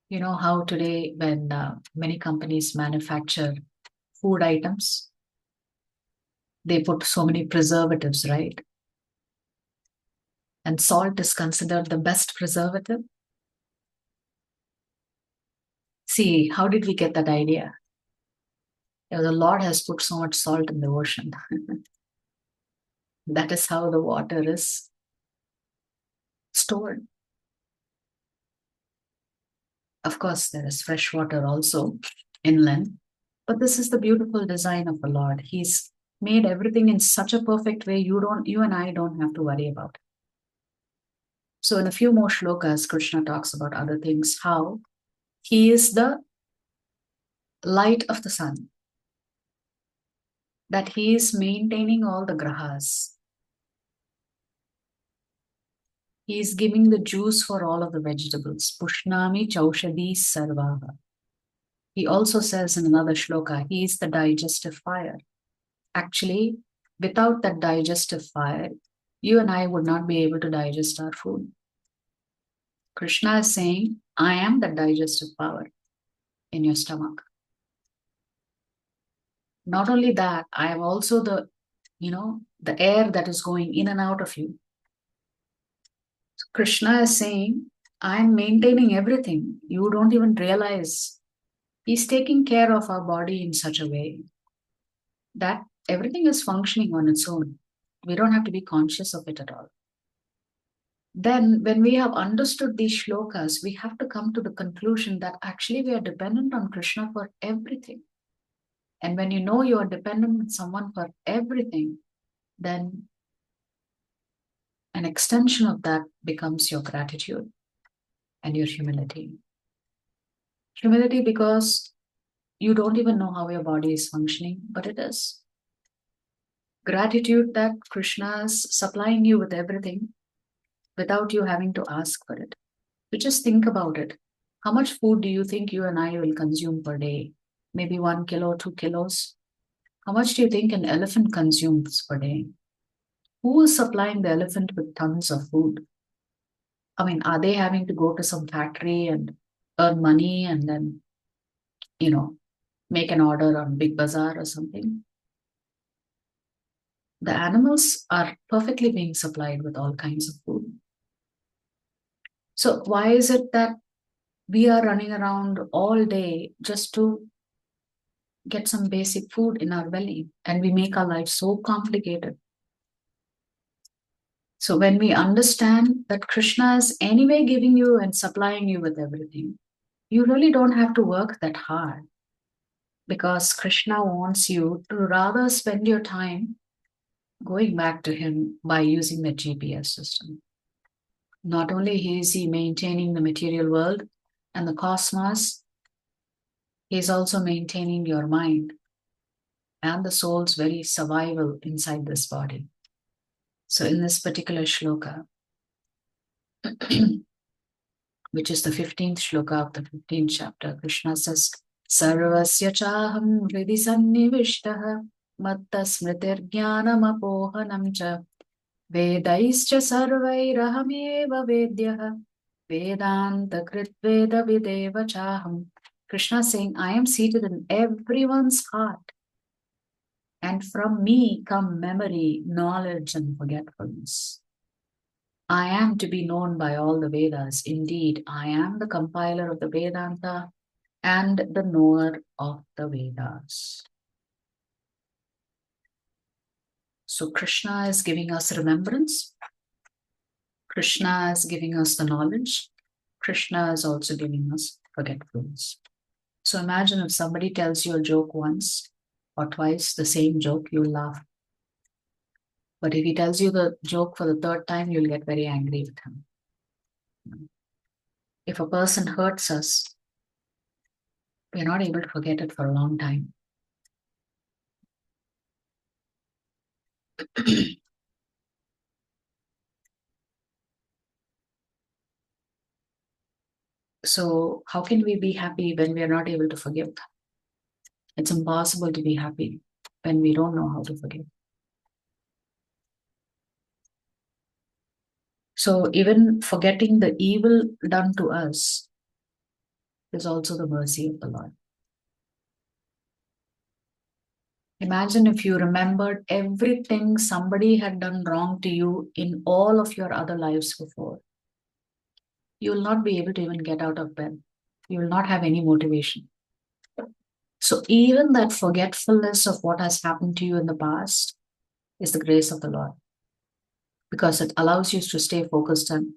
You know how today when many companies manufacture food items, they put so many preservatives, right? And salt is considered the best preservative. See, how did we get that idea? The Lord has put so much salt in the ocean. That is how the water is stored. Of course, there is fresh water also inland, but this is the beautiful design of the Lord. He's made everything in such a perfect way you and I don't have to worry about it. So in a few more shlokas, Krishna talks about other things, how he is the light of the sun, that he is maintaining all the grahas. He is giving the juice for all of the vegetables. Pushnami chaushadi sarvaha. He also says in another shloka, he is the digestive fire. Actually, without that digestive fire, you and I would not be able to digest our food. Krishna is saying, I am the digestive power in your stomach. Not only that, I am also the air that is going in and out of you. So Krishna is saying, I am maintaining everything. You don't even realize. He's taking care of our body in such a way that everything is functioning on its own. We don't have to be conscious of it at all. Then when we have understood these shlokas, we have to come to the conclusion that actually we are dependent on Krishna for everything. And when you know you are dependent on someone for everything, then an extension of that becomes your gratitude and your humility. Humility because you don't even know how your body is functioning, but it is. Gratitude that Krishna is supplying you with everything without you having to ask for it. So just think about it. How much food do you think you and I will consume per day? Maybe 1 kilo, 2 kilos? How much do you think an elephant consumes per day? Who is supplying the elephant with tons of food? I mean, are they having to go to some factory and earn money and then, make an order on Big Bazaar or something? The animals are perfectly being supplied with all kinds of food. So why is it that we are running around all day just to get some basic food in our belly and we make our life so complicated? So when we understand that Krishna is anyway giving you and supplying you with everything, you really don't have to work that hard, because Krishna wants you to rather spend your time going back to him by using the GPS system. Not only is he maintaining the material world and the cosmos, he is also maintaining your mind and the soul's very survival inside this body. So in this particular shloka, which is the 15th shloka of the 15th chapter, Krishna says, Sarvasya chaham hridi sannivishtaha matta smritirjnanamapohanam cha vedaischa sarvairahameva vedyaha vedanta kritveda videva chaham. Krishna saying, I am seated in everyone's heart, and from me come memory, knowledge, and forgetfulness. I am to be known by all the Vedas. Indeed, I am the compiler of the Vedanta and the knower of the Vedas. So Krishna is giving us remembrance. Krishna is giving us the knowledge. Krishna is also giving us forgetfulness. So imagine if somebody tells you a joke once or twice, the same joke, you'll laugh. But if he tells you the joke for the third time, you'll get very angry with him. If a person hurts us, we're not able to forget it for a long time. So how can we be happy when we are not able to forgive? It's impossible to be happy when we don't know how to forgive. So even forgetting the evil done to us is also the mercy of the Lord. Imagine if you remembered everything somebody had done wrong to you in all of your other lives before. You will not be able to even get out of bed. You will not have any motivation. So even that forgetfulness of what has happened to you in the past is the grace of the Lord, because it allows you to stay focused on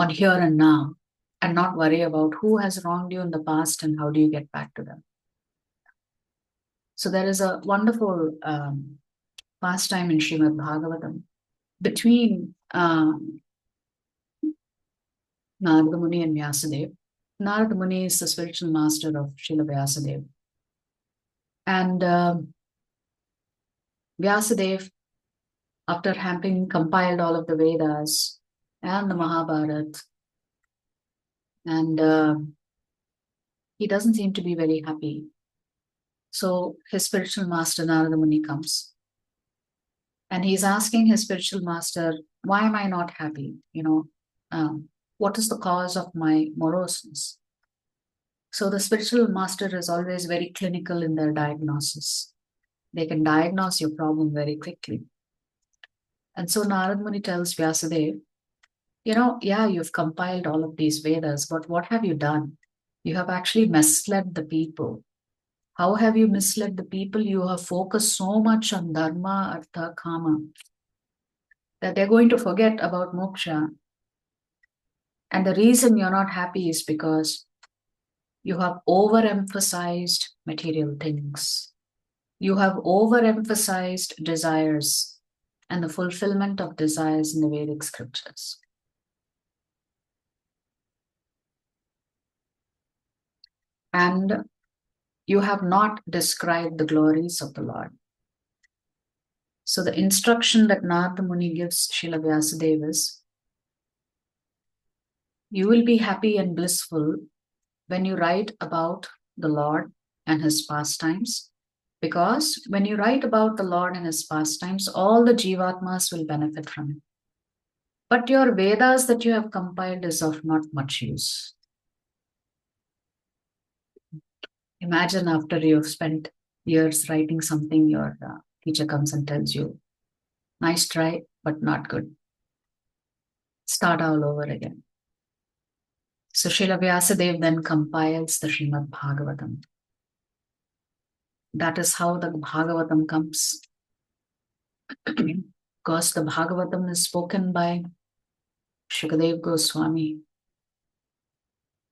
here and now and not worry about who has wronged you in the past and how do you get back to them. So there is a wonderful pastime in Srimad Bhagavatam between Narada Muni and Vyasadeva. Narada Muni is the spiritual master of Srila Vyasadeva. And Vyasadeva, after having compiled all of the Vedas and the Mahabharata, and he doesn't seem to be very happy. So his spiritual master Narada Muni comes. And he's asking his spiritual master, why am I not happy? What is the cause of my moroseness? So the spiritual master is always very clinical in their diagnosis. They can diagnose your problem very quickly. And so Narad Muni tells Vyasadeva, you've compiled all of these Vedas, but what have you done? You have actually misled the people. How have you misled the people? You have focused so much on dharma, artha, kama, that they're going to forget about moksha. And the reason you're not happy is because you have overemphasized material things. You have overemphasized desires and the fulfillment of desires in the Vedic scriptures. And you have not described the glories of the Lord. So the instruction that Narada Muni gives Srila Vyasadeva is, you will be happy and blissful when you write about the Lord and his pastimes, because when you write about the Lord and his pastimes, all the Jivatmas will benefit from it. But your Vedas that you have compiled is of not much use. Imagine after you've spent years writing something, your teacher comes and tells you, nice try, but not good. Start all over again. So Srila Vyasadeva then compiles the Srimad Bhagavatam. That is how the Bhagavatam comes. Because the Bhagavatam is spoken by Shukadeva Goswami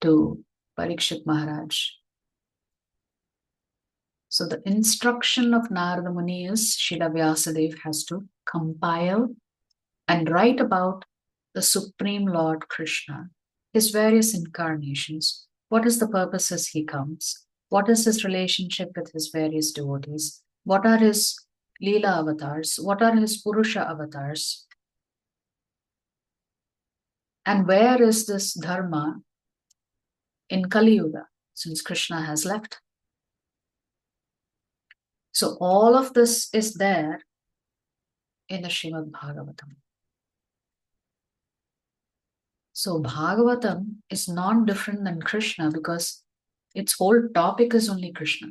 to Parikshit Maharaj. So the instruction of Narada Muni is Srila Vyasadeva has to compile and write about the Supreme Lord Krishna, his various incarnations, what is the purpose as he comes, what is his relationship with his various devotees, what are his Leela avatars, what are his Purusha avatars, and where is this Dharma in Kali Yuga? since Krishna has left. So all of this is there in the Srimad Bhagavatam. So Bhagavatam is not different than Krishna because its whole topic is only Krishna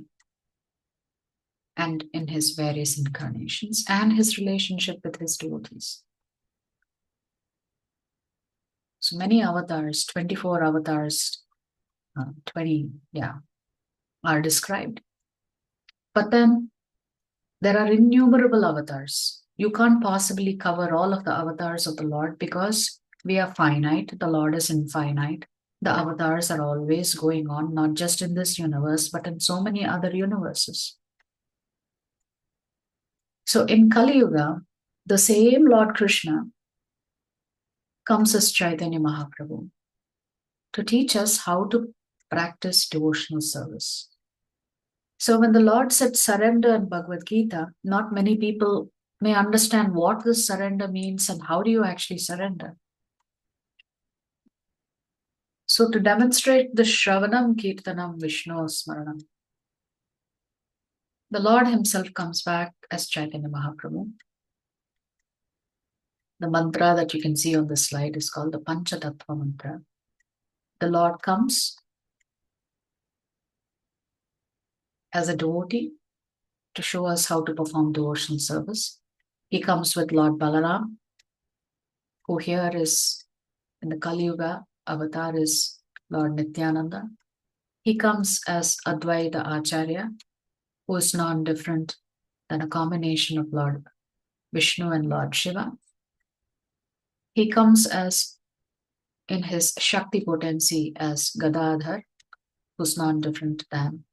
and in his various incarnations and his relationship with his devotees. So many avatars, 24 avatars, 20, are described. But then there are innumerable avatars. You can't possibly cover all of the avatars of the Lord because we are finite, the Lord is infinite. The avatars are always going on, not just in this universe, but in so many other universes. So in Kali Yuga, the same Lord Krishna comes as Chaitanya Mahaprabhu to teach us how to practice devotional service. So when the Lord said surrender in Bhagavad Gita, not many people may understand what this surrender means and how do you actually surrender. So to demonstrate the Shravanam Kirtanam Vishnu Smaranam, the Lord himself comes back as Chaitanya Mahaprabhu. The mantra that you can see on the slide is called the Panchatattva mantra. The Lord comes as a devotee to show us how to perform devotional service. He comes with Lord Balaram, who here is in the Kali Yuga avatar is Lord Nityananda. He comes as Advaita Acharya, who is non-different than a combination of Lord Vishnu and Lord Shiva. He comes as in his Shakti potency as Gadadhar, who's non-different than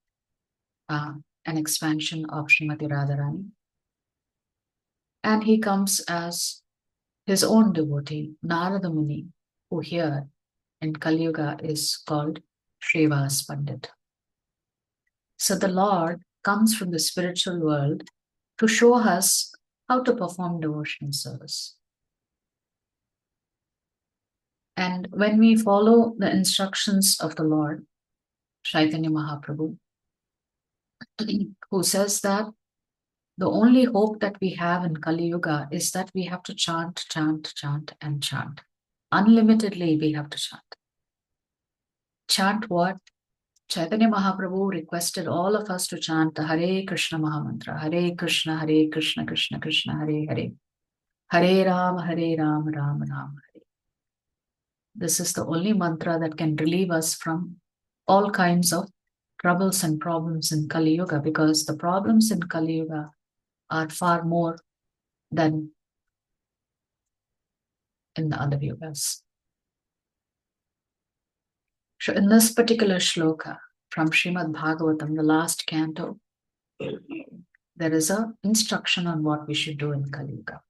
an expansion of Srimati Radharani. And he comes as his own devotee, Narada Muni, who here in Kali Yuga is called Shrivas Pandit. So the Lord comes from the spiritual world to show us how to perform devotional service. And when we follow the instructions of the Lord, Chaitanya Mahaprabhu, who says that the only hope that we have in Kali Yuga is that we have to chant, chant, chant, and chant. Unlimitedly, we have to chant. Chant what? Chaitanya Mahaprabhu requested all of us to chant the Hare Krishna Mahamantra. Hare Krishna, Krishna Krishna, Hare Hare. Hare Ram, Ram Ram, Hare. This is the only mantra that can relieve us from all kinds of troubles and problems in Kali Yuga, because the problems in Kali Yuga are far more than in the other yugas. So in this particular shloka from Srimad Bhagavatam, the last canto, there is an instruction on what we should do in Kali Yuga.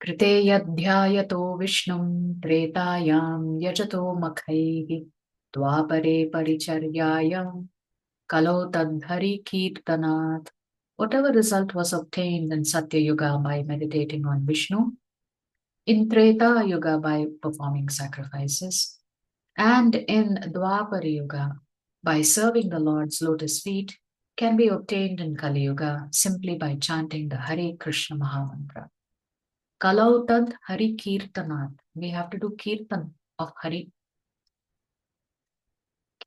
Krite yadhyayato vishnum tretayam yajato makhaihi dvapare paricharyayam kalo tadhari kirtanat. Whatever result was obtained in Satya Yuga by meditating on Vishnu, in Treta Yuga by performing sacrifices, and in Dwapara Yuga by serving the Lord's lotus feet, can be obtained in Kali Yuga simply by chanting the Hare Krishna Mahamantra. Kalau tad Hari Kirtanat. We have to do Kirtan of Hari.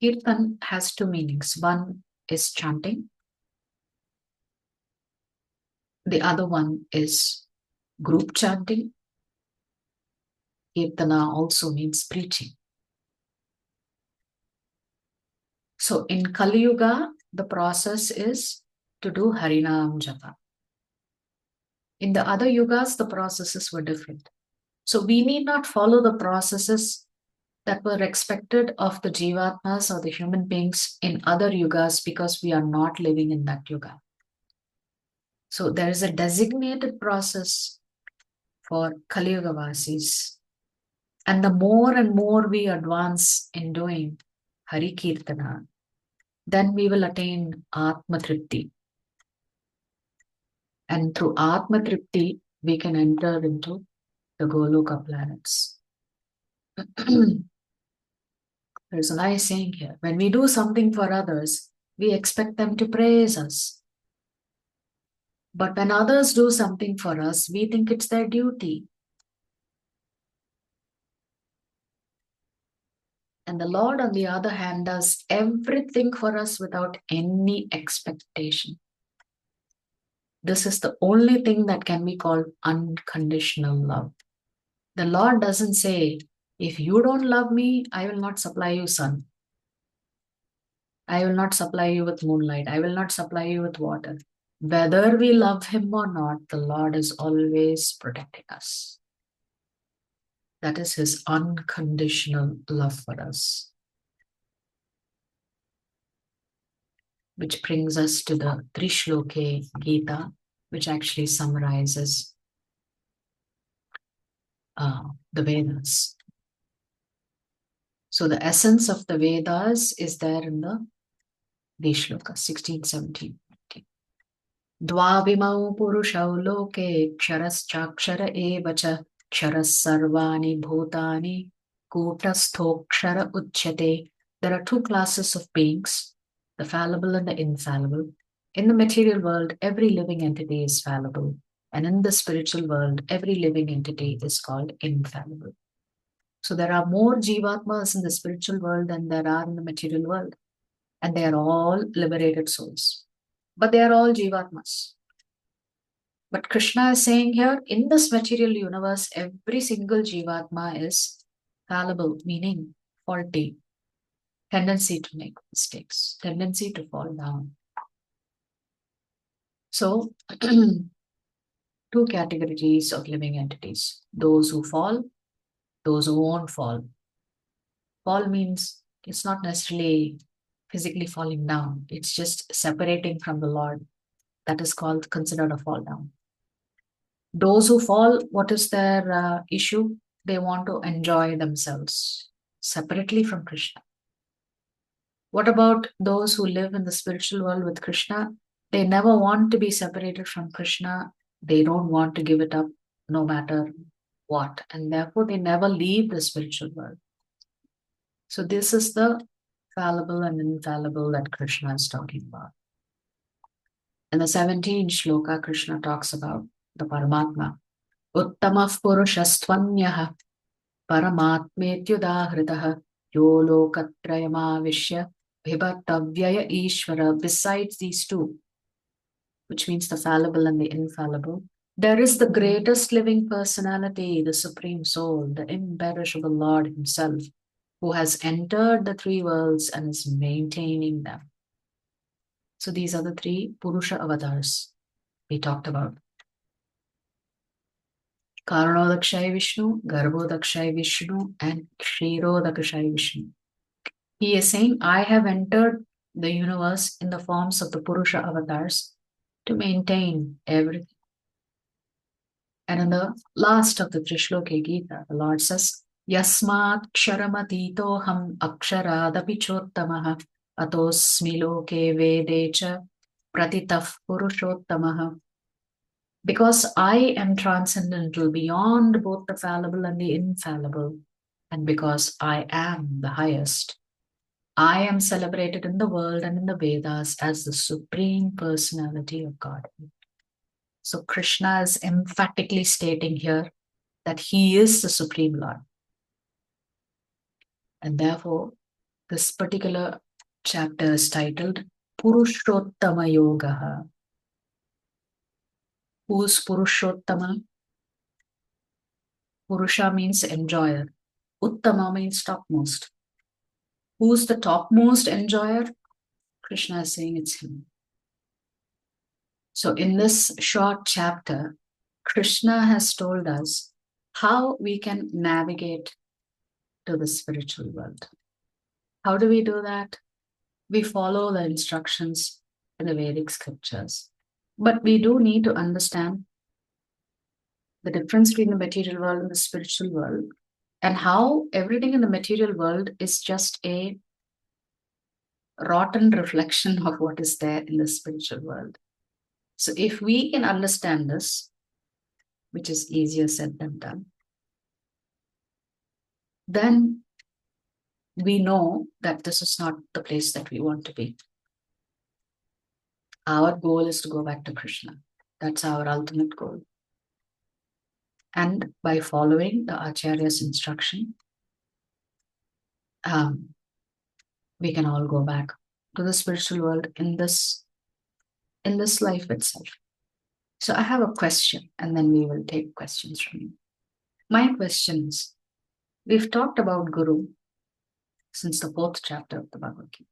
Kirtan has two meanings. One is chanting. The other one is group chanting. Kirtana also means preaching. So in Kali Yuga, the process is to do Harinam Japa. In the other yugas, the processes were different. So we need not follow the processes that were expected of the Jivatmas or the human beings in other yugas because we are not living in that yuga. So there is a designated process for Kali Yuga Vasis. And the more and more we advance in doing Hari Kirtana, then we will attain Atma Tripti. And through Atma Tripti, we can enter into the Goloka planets. There's a nice saying here. When we do something for others, we expect them to praise us. But when others do something for us, we think it's their duty. And the Lord, on the other hand, does everything for us without any expectation. This is the only thing that can be called unconditional love. The Lord doesn't say, if you don't love me, I will not supply you sun. I will not supply you with moonlight. I will not supply you with water. Whether we love him or not, the Lord is always protecting us. That is his unconditional love for us. Which brings us to the Trishloke Gita, which actually summarizes the Vedas. So the essence of the Vedas is there in the Shloka 16, 17. Dvavimau purushau loke ksharaschakshara eva cha ksharas sarvani bhutani kutastokshara uchyate. There are two classes of beings, the fallible and the infallible. In the material world, every living entity is fallible. And in the spiritual world, every living entity is called infallible. So there are more jivatmas in the spiritual world than there are in the material world. And they are all liberated souls. But they are all jivatmas. But Krishna is saying here, in this material universe, every single jivatma is fallible, meaning faulty, tendency to make mistakes, tendency to fall down. So, two categories of living entities, those who fall, those who won't fall. Fall means it's not necessarily physically falling down. It's just separating from the Lord. That is considered a fall down. Those who fall, what is their issue? They want to enjoy themselves separately from Krishna. What about those who live in the spiritual world with Krishna? They never want to be separated from Krishna. They don't want to give it up no matter what. And therefore, they never leave the spiritual world. So this is the fallible and infallible that Krishna is talking about. In the 17th shloka, Krishna talks about the Paramatma. Uttamah purushastvanyah paramatmetyudahritah yo lokatrayamavishya bhibartavyaya ishvara. Besides these two, which means the fallible and the infallible, there is the greatest living personality, the Supreme Soul, the imperishable Lord himself, who has entered the three worlds and is maintaining them. So these are the three Purusha avatars we talked about. Karanodakshaya Vishnu, Garbhodakshaya Vishnu, and Kshirodakshaya Vishnu. He is saying, I have entered the universe in the forms of the Purusha avatars to maintain everything. And in the last of the Trishloke Gita, the Lord says, Yasmat ksharamatoham aksharaadapi chottamaha atosmi loke vedecha pratitaf purushottamah. Because I am transcendental beyond both the fallible and the infallible, and because I am the highest, I am celebrated in the world and in the Vedas as the Supreme Personality of God. So Krishna is emphatically stating here that he is the Supreme Lord. And therefore, this particular chapter is titled Purushottama Yoga. Who's Purushottama? Purusha means enjoyer. Uttama means topmost. Who's the topmost enjoyer? Krishna is saying it's him. So in this short chapter, Krishna has told us how we can navigate to the spiritual world. How do we do that? We follow the instructions in the Vedic scriptures. But we do need to understand the difference between the material world and the spiritual world, and how everything in the material world is just a rotten reflection of what is there in the spiritual world. So if we can understand this, which is easier said than done, then we know that this is not the place that we want to be. Our goal is to go back to Krishna. That's our ultimate goal. And by following the Acharya's instruction, we can all go back to the spiritual world in this life itself. So I have a question, and then we will take questions from you. My questions: we've talked about Guru since the 4th chapter of the Bhagavad Gita.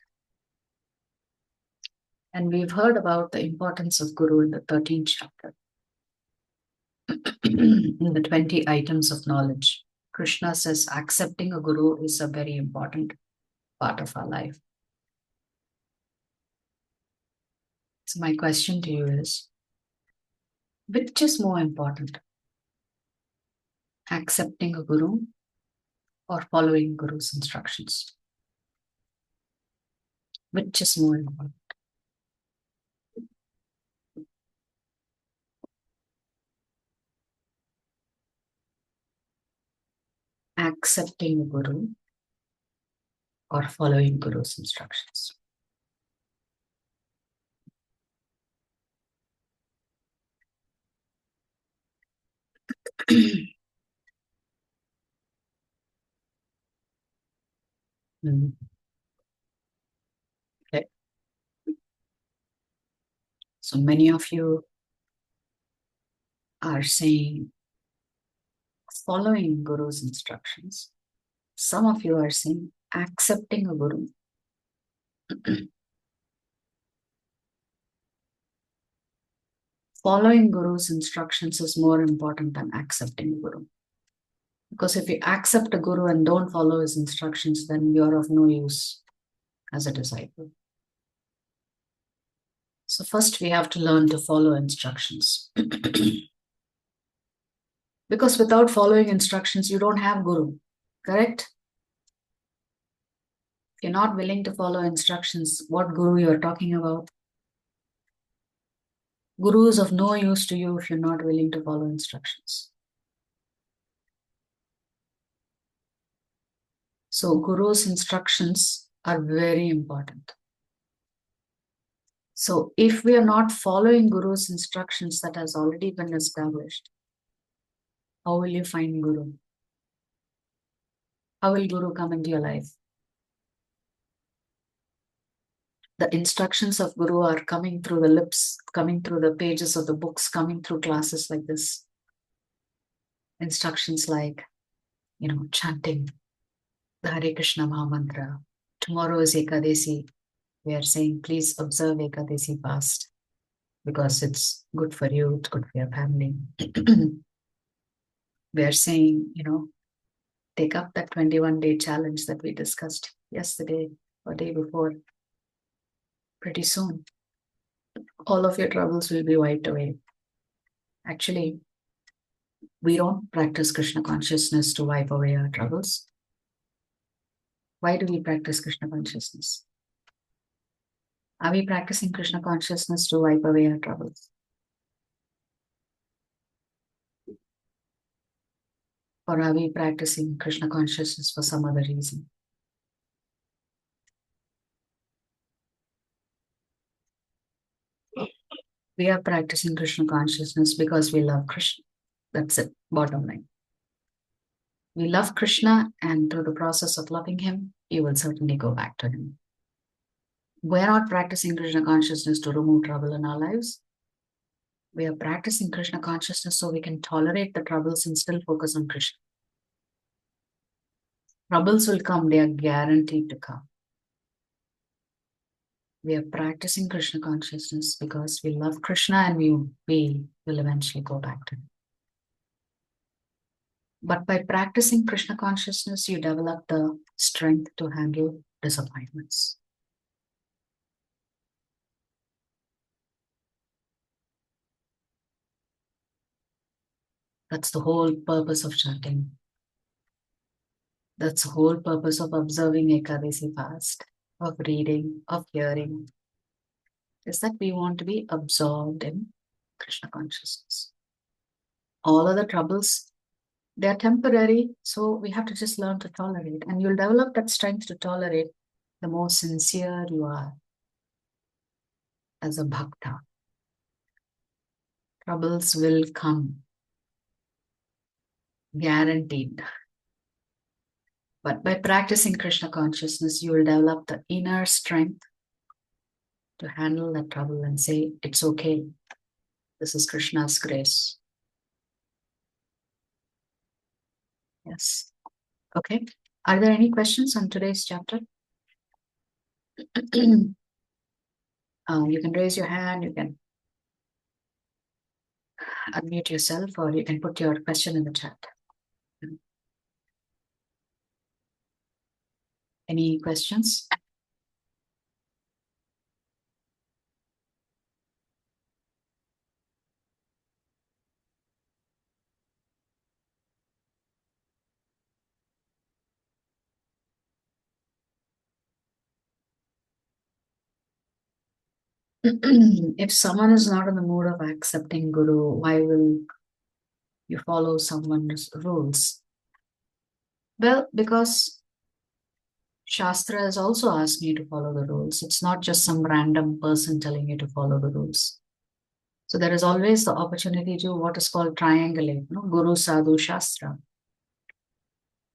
And we've heard about the importance of Guru in the 13th chapter. In the 20 items of knowledge, Krishna says accepting a Guru is a very important part of our life. So my question to you is, which is more important? Accepting a Guru or following Guru's instructions? Which is more important? Accepting a Guru or following Guru's instructions? Okay. So many of you are saying following Guru's instructions. Some of you are saying accepting a Guru. Following Guru's instructions is more important than accepting a Guru. Because if you accept a Guru and don't follow his instructions, then you're of no use as a disciple. So first we have to learn to follow instructions. Because without following instructions, you don't have Guru, correct? If you're not willing to follow instructions, what Guru you're talking about? Guru is of no use to you if you're not willing to follow instructions. So Guru's instructions are very important. So if we are not following Guru's instructions that has already been established, how will you find Guru? How will Guru come into your life? The instructions of Guru are coming through the lips, coming through the pages of the books, coming through classes like this. Instructions like, chanting the Hare Krishna Mahamantra. Tomorrow is Ekadesi. We are saying, please observe Ekadesi fast because it's good for you, it's good for your family. We are saying, take up that 21-day challenge that we discussed yesterday or day before. Pretty soon, all of your troubles will be wiped away. Actually, we don't practice Krishna consciousness to wipe away our troubles. Why do we practice Krishna consciousness? Are we practicing Krishna consciousness to wipe away our troubles? Or are we practicing Krishna consciousness for some other reason? We are practicing Krishna consciousness because we love Krishna. That's it, bottom line. We love Krishna, and through the process of loving him, you will certainly go back to him. We're not practicing Krishna consciousness to remove trouble in our lives. We are practicing Krishna consciousness so we can tolerate the troubles and still focus on Krishna. Troubles will come, they are guaranteed to come. We are practicing Krishna consciousness because we love Krishna and we will eventually go back to him. But by practicing Krishna consciousness, you develop the strength to handle disappointments. That's the whole purpose of chanting. That's the whole purpose of observing Ekadasi fast, of reading, of hearing, is that we want to be absorbed in Krishna consciousness. All other troubles They are temporary, so we have to just learn to tolerate. And you'll develop that strength to tolerate the more sincere you are as a bhakta. Troubles will come, guaranteed. But by practicing Krishna consciousness, you will develop the inner strength to handle that trouble and say, it's okay. This is Krishna's grace. Yes. Okay. Are there any questions on today's chapter? You can raise your hand, you can unmute yourself, or you can put your question in the chat. Any questions? If someone is not in the mood of accepting Guru, why will you follow someone's rules? Well, because Shastra has also asked you to follow the rules. It's not just some random person telling you to follow the rules. So there is always the opportunity to what is called triangulate, Guru, Sadhu, Shastra.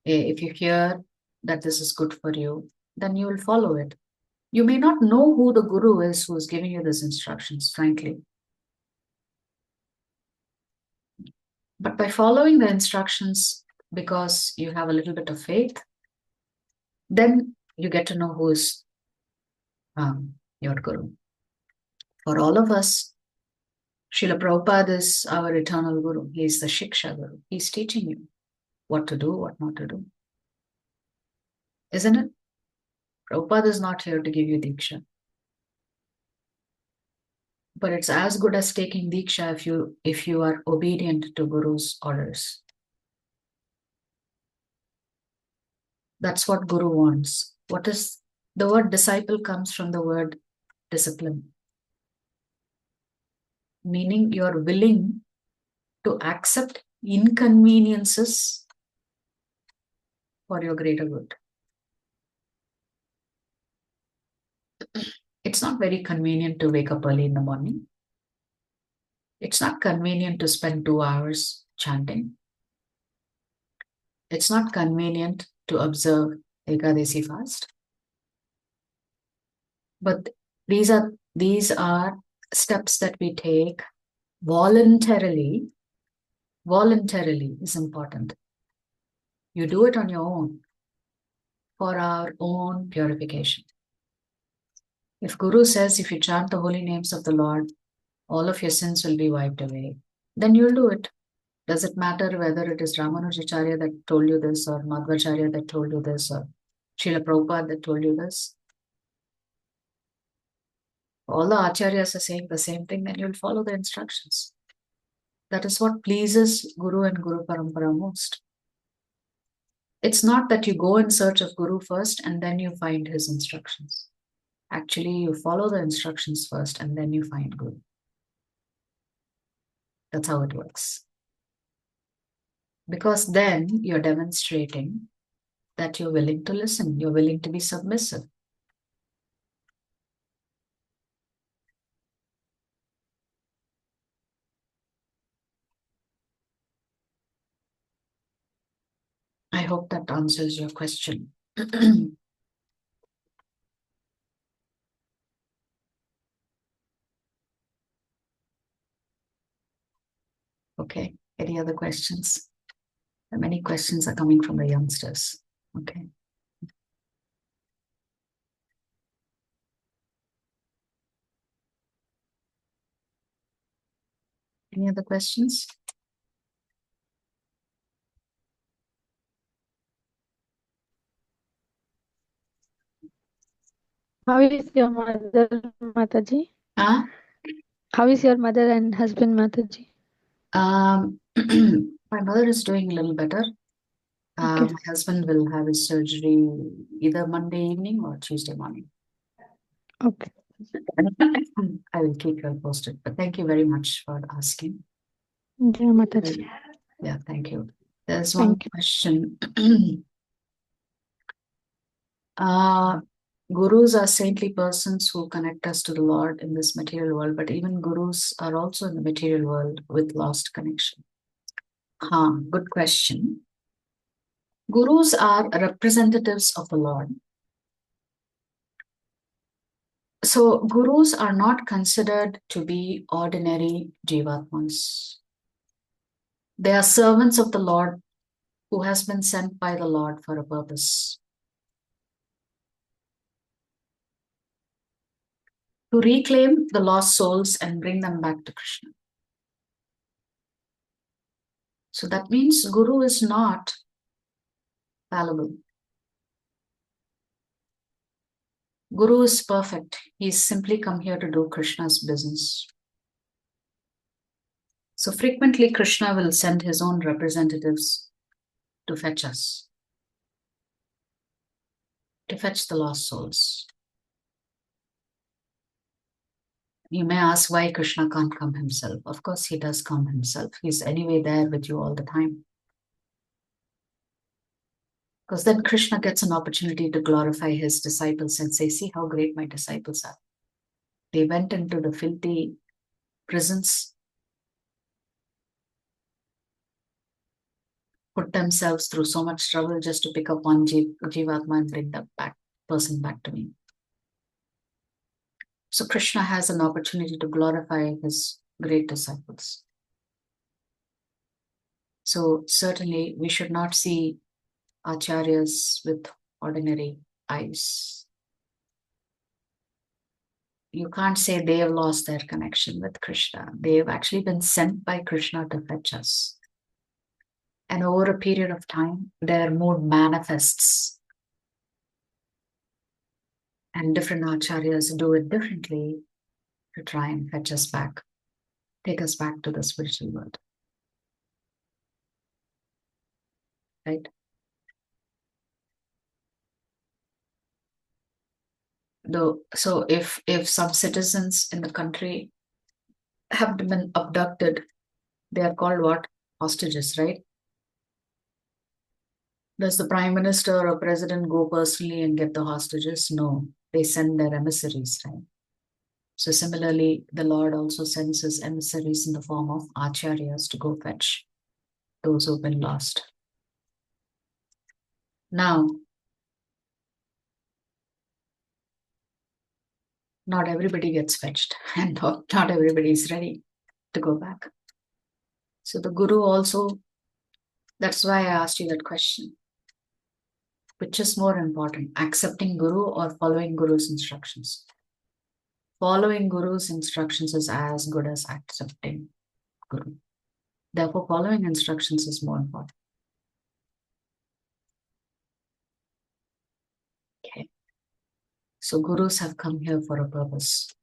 If you hear that this is good for you, then you will follow it. You may not know who the Guru is who is giving you these instructions, frankly. But by following the instructions, because you have a little bit of faith, then you get to know who is your Guru. For all of us, Srila Prabhupada is our eternal Guru. He is the Shiksha Guru. He's teaching you what to do, what not to do. Isn't it? Prabhupada is not here to give you Diksha. But it's as good as taking Diksha if you are obedient to Guru's orders. That's what Guru wants. What is the word disciple comes from the word discipline, meaning you're willing to accept inconveniences for your greater good. It's not very convenient to wake up early in the morning. It's not convenient to spend 2 hours chanting. It's not convenient to observe Ekadasi fast. But these are steps that we take voluntarily. Voluntarily is important. You do it on your own for our own purification. If Guru says if you chant the holy names of the Lord, all of your sins will be wiped away, then you'll do it. Does it matter whether it is Ramanujacharya that told you this, or Madhvacharya that told you this, or Srila Prabhupada that told you this? All the acharyas are saying the same thing, then you'll follow the instructions. That is what pleases Guru and Guru Parampara most. It's not that you go in search of Guru first and then you find his instructions. Actually, you follow the instructions first and then you find Guru. That's how it works. Because then you're demonstrating that you're willing to listen, you're willing to be submissive. I hope that answers your question. Okay, any other questions? Many questions are coming from the youngsters. Okay. Any other questions? How is your mother, Mataji? Huh? How is your mother and husband, Mataji? My mother is doing a little better. Okay. My husband will have his surgery either Monday evening or Tuesday morning. Okay. I will keep you posted. But thank you very much for asking. Jai Mataji. Yeah, thank you. There's one question. Gurus are saintly persons who connect us to the Lord in this material world, but even gurus are also in the material world with lost connection. Good question. Gurus are representatives of the Lord. So gurus are not considered to be ordinary jivatmas. They are servants of the Lord who has been sent by the Lord for a purpose. To reclaim the lost souls and bring them back to Krishna. So that means Guru is not fallible. Guru is perfect. He's simply come here to do Krishna's business. So frequently Krishna will send his own representatives to fetch us, to fetch the lost souls. You may ask why Krishna can't come himself. Of course, he does come himself. He's anyway there with you all the time. Because then Krishna gets an opportunity to glorify his disciples and say, see how great my disciples are. They went into the filthy prisons, put themselves through so much trouble just to pick up one Jivatma and bring that person back to me. So Krishna has an opportunity to glorify his great disciples. So certainly we should not see acharyas with ordinary eyes. You can't say they have lost their connection with Krishna. They've actually been sent by Krishna to fetch us. And over a period of time, their mood manifests. And different acharyas do it differently to try and fetch us back, take us back to the spiritual world. Right? So if some citizens in the country have been abducted, they are called what? Hostages, right? Does the prime minister or president go personally and get the hostages? No, they send their emissaries, right? So similarly, the Lord also sends his emissaries in the form of acharyas to go fetch those who've been lost. Now, not everybody gets fetched and not everybody is ready to go back. So the Guru also, that's why I asked you that question. Which is more important, accepting Guru or following Guru's instructions? Following Guru's instructions is as good as accepting Guru. Therefore, following instructions is more important. Okay. So Gurus have come here for a purpose.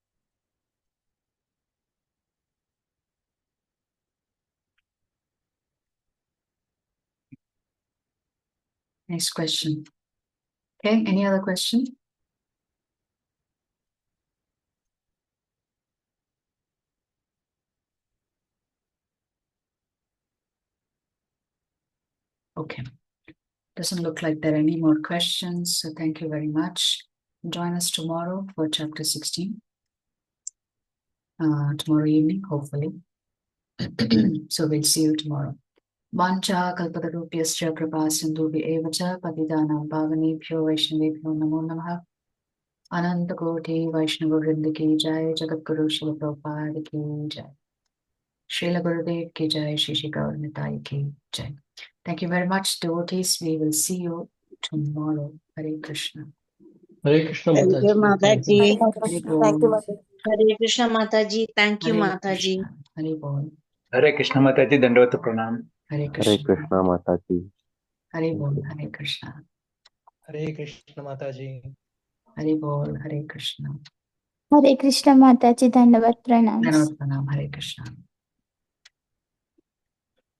Next question. Okay, any other question? Okay. Doesn't look like there are any more questions. So thank you very much. Join us tomorrow for chapter 16. Tomorrow evening, hopefully. So we'll see you tomorrow. Vancha kalpatarupyascha kripa sindhubi evacha patidanam pavanebhyo vaishnavebhyo namo namaha. Ananta Koti Vaishnava Vrinda ki jai, Jagat Guru Srila Prabhupada ki jai. Srila Gurudev ki jai, Shri Gaur Nitai ki jai. Thank you very much, devotees. We will see you tomorrow. Hare Krishna. Hare Krishna Thank you, Mataji. Mataji. Hare Bol. Hare Krishna, Mataji. Thank you, Hare Mataji. Krishna. Hare Bol. Hare Krishna Mataji, Dandavata Pranam. Hare Hare Krishna. Krishna Mataji. Hare Bol. Hare Krishna. Hare Krishna Mataji. Hare Bol. Hare Krishna. Hare Krishna Mataji, Dandavat Pranams. Dandavat Pranam. Hare Krishna.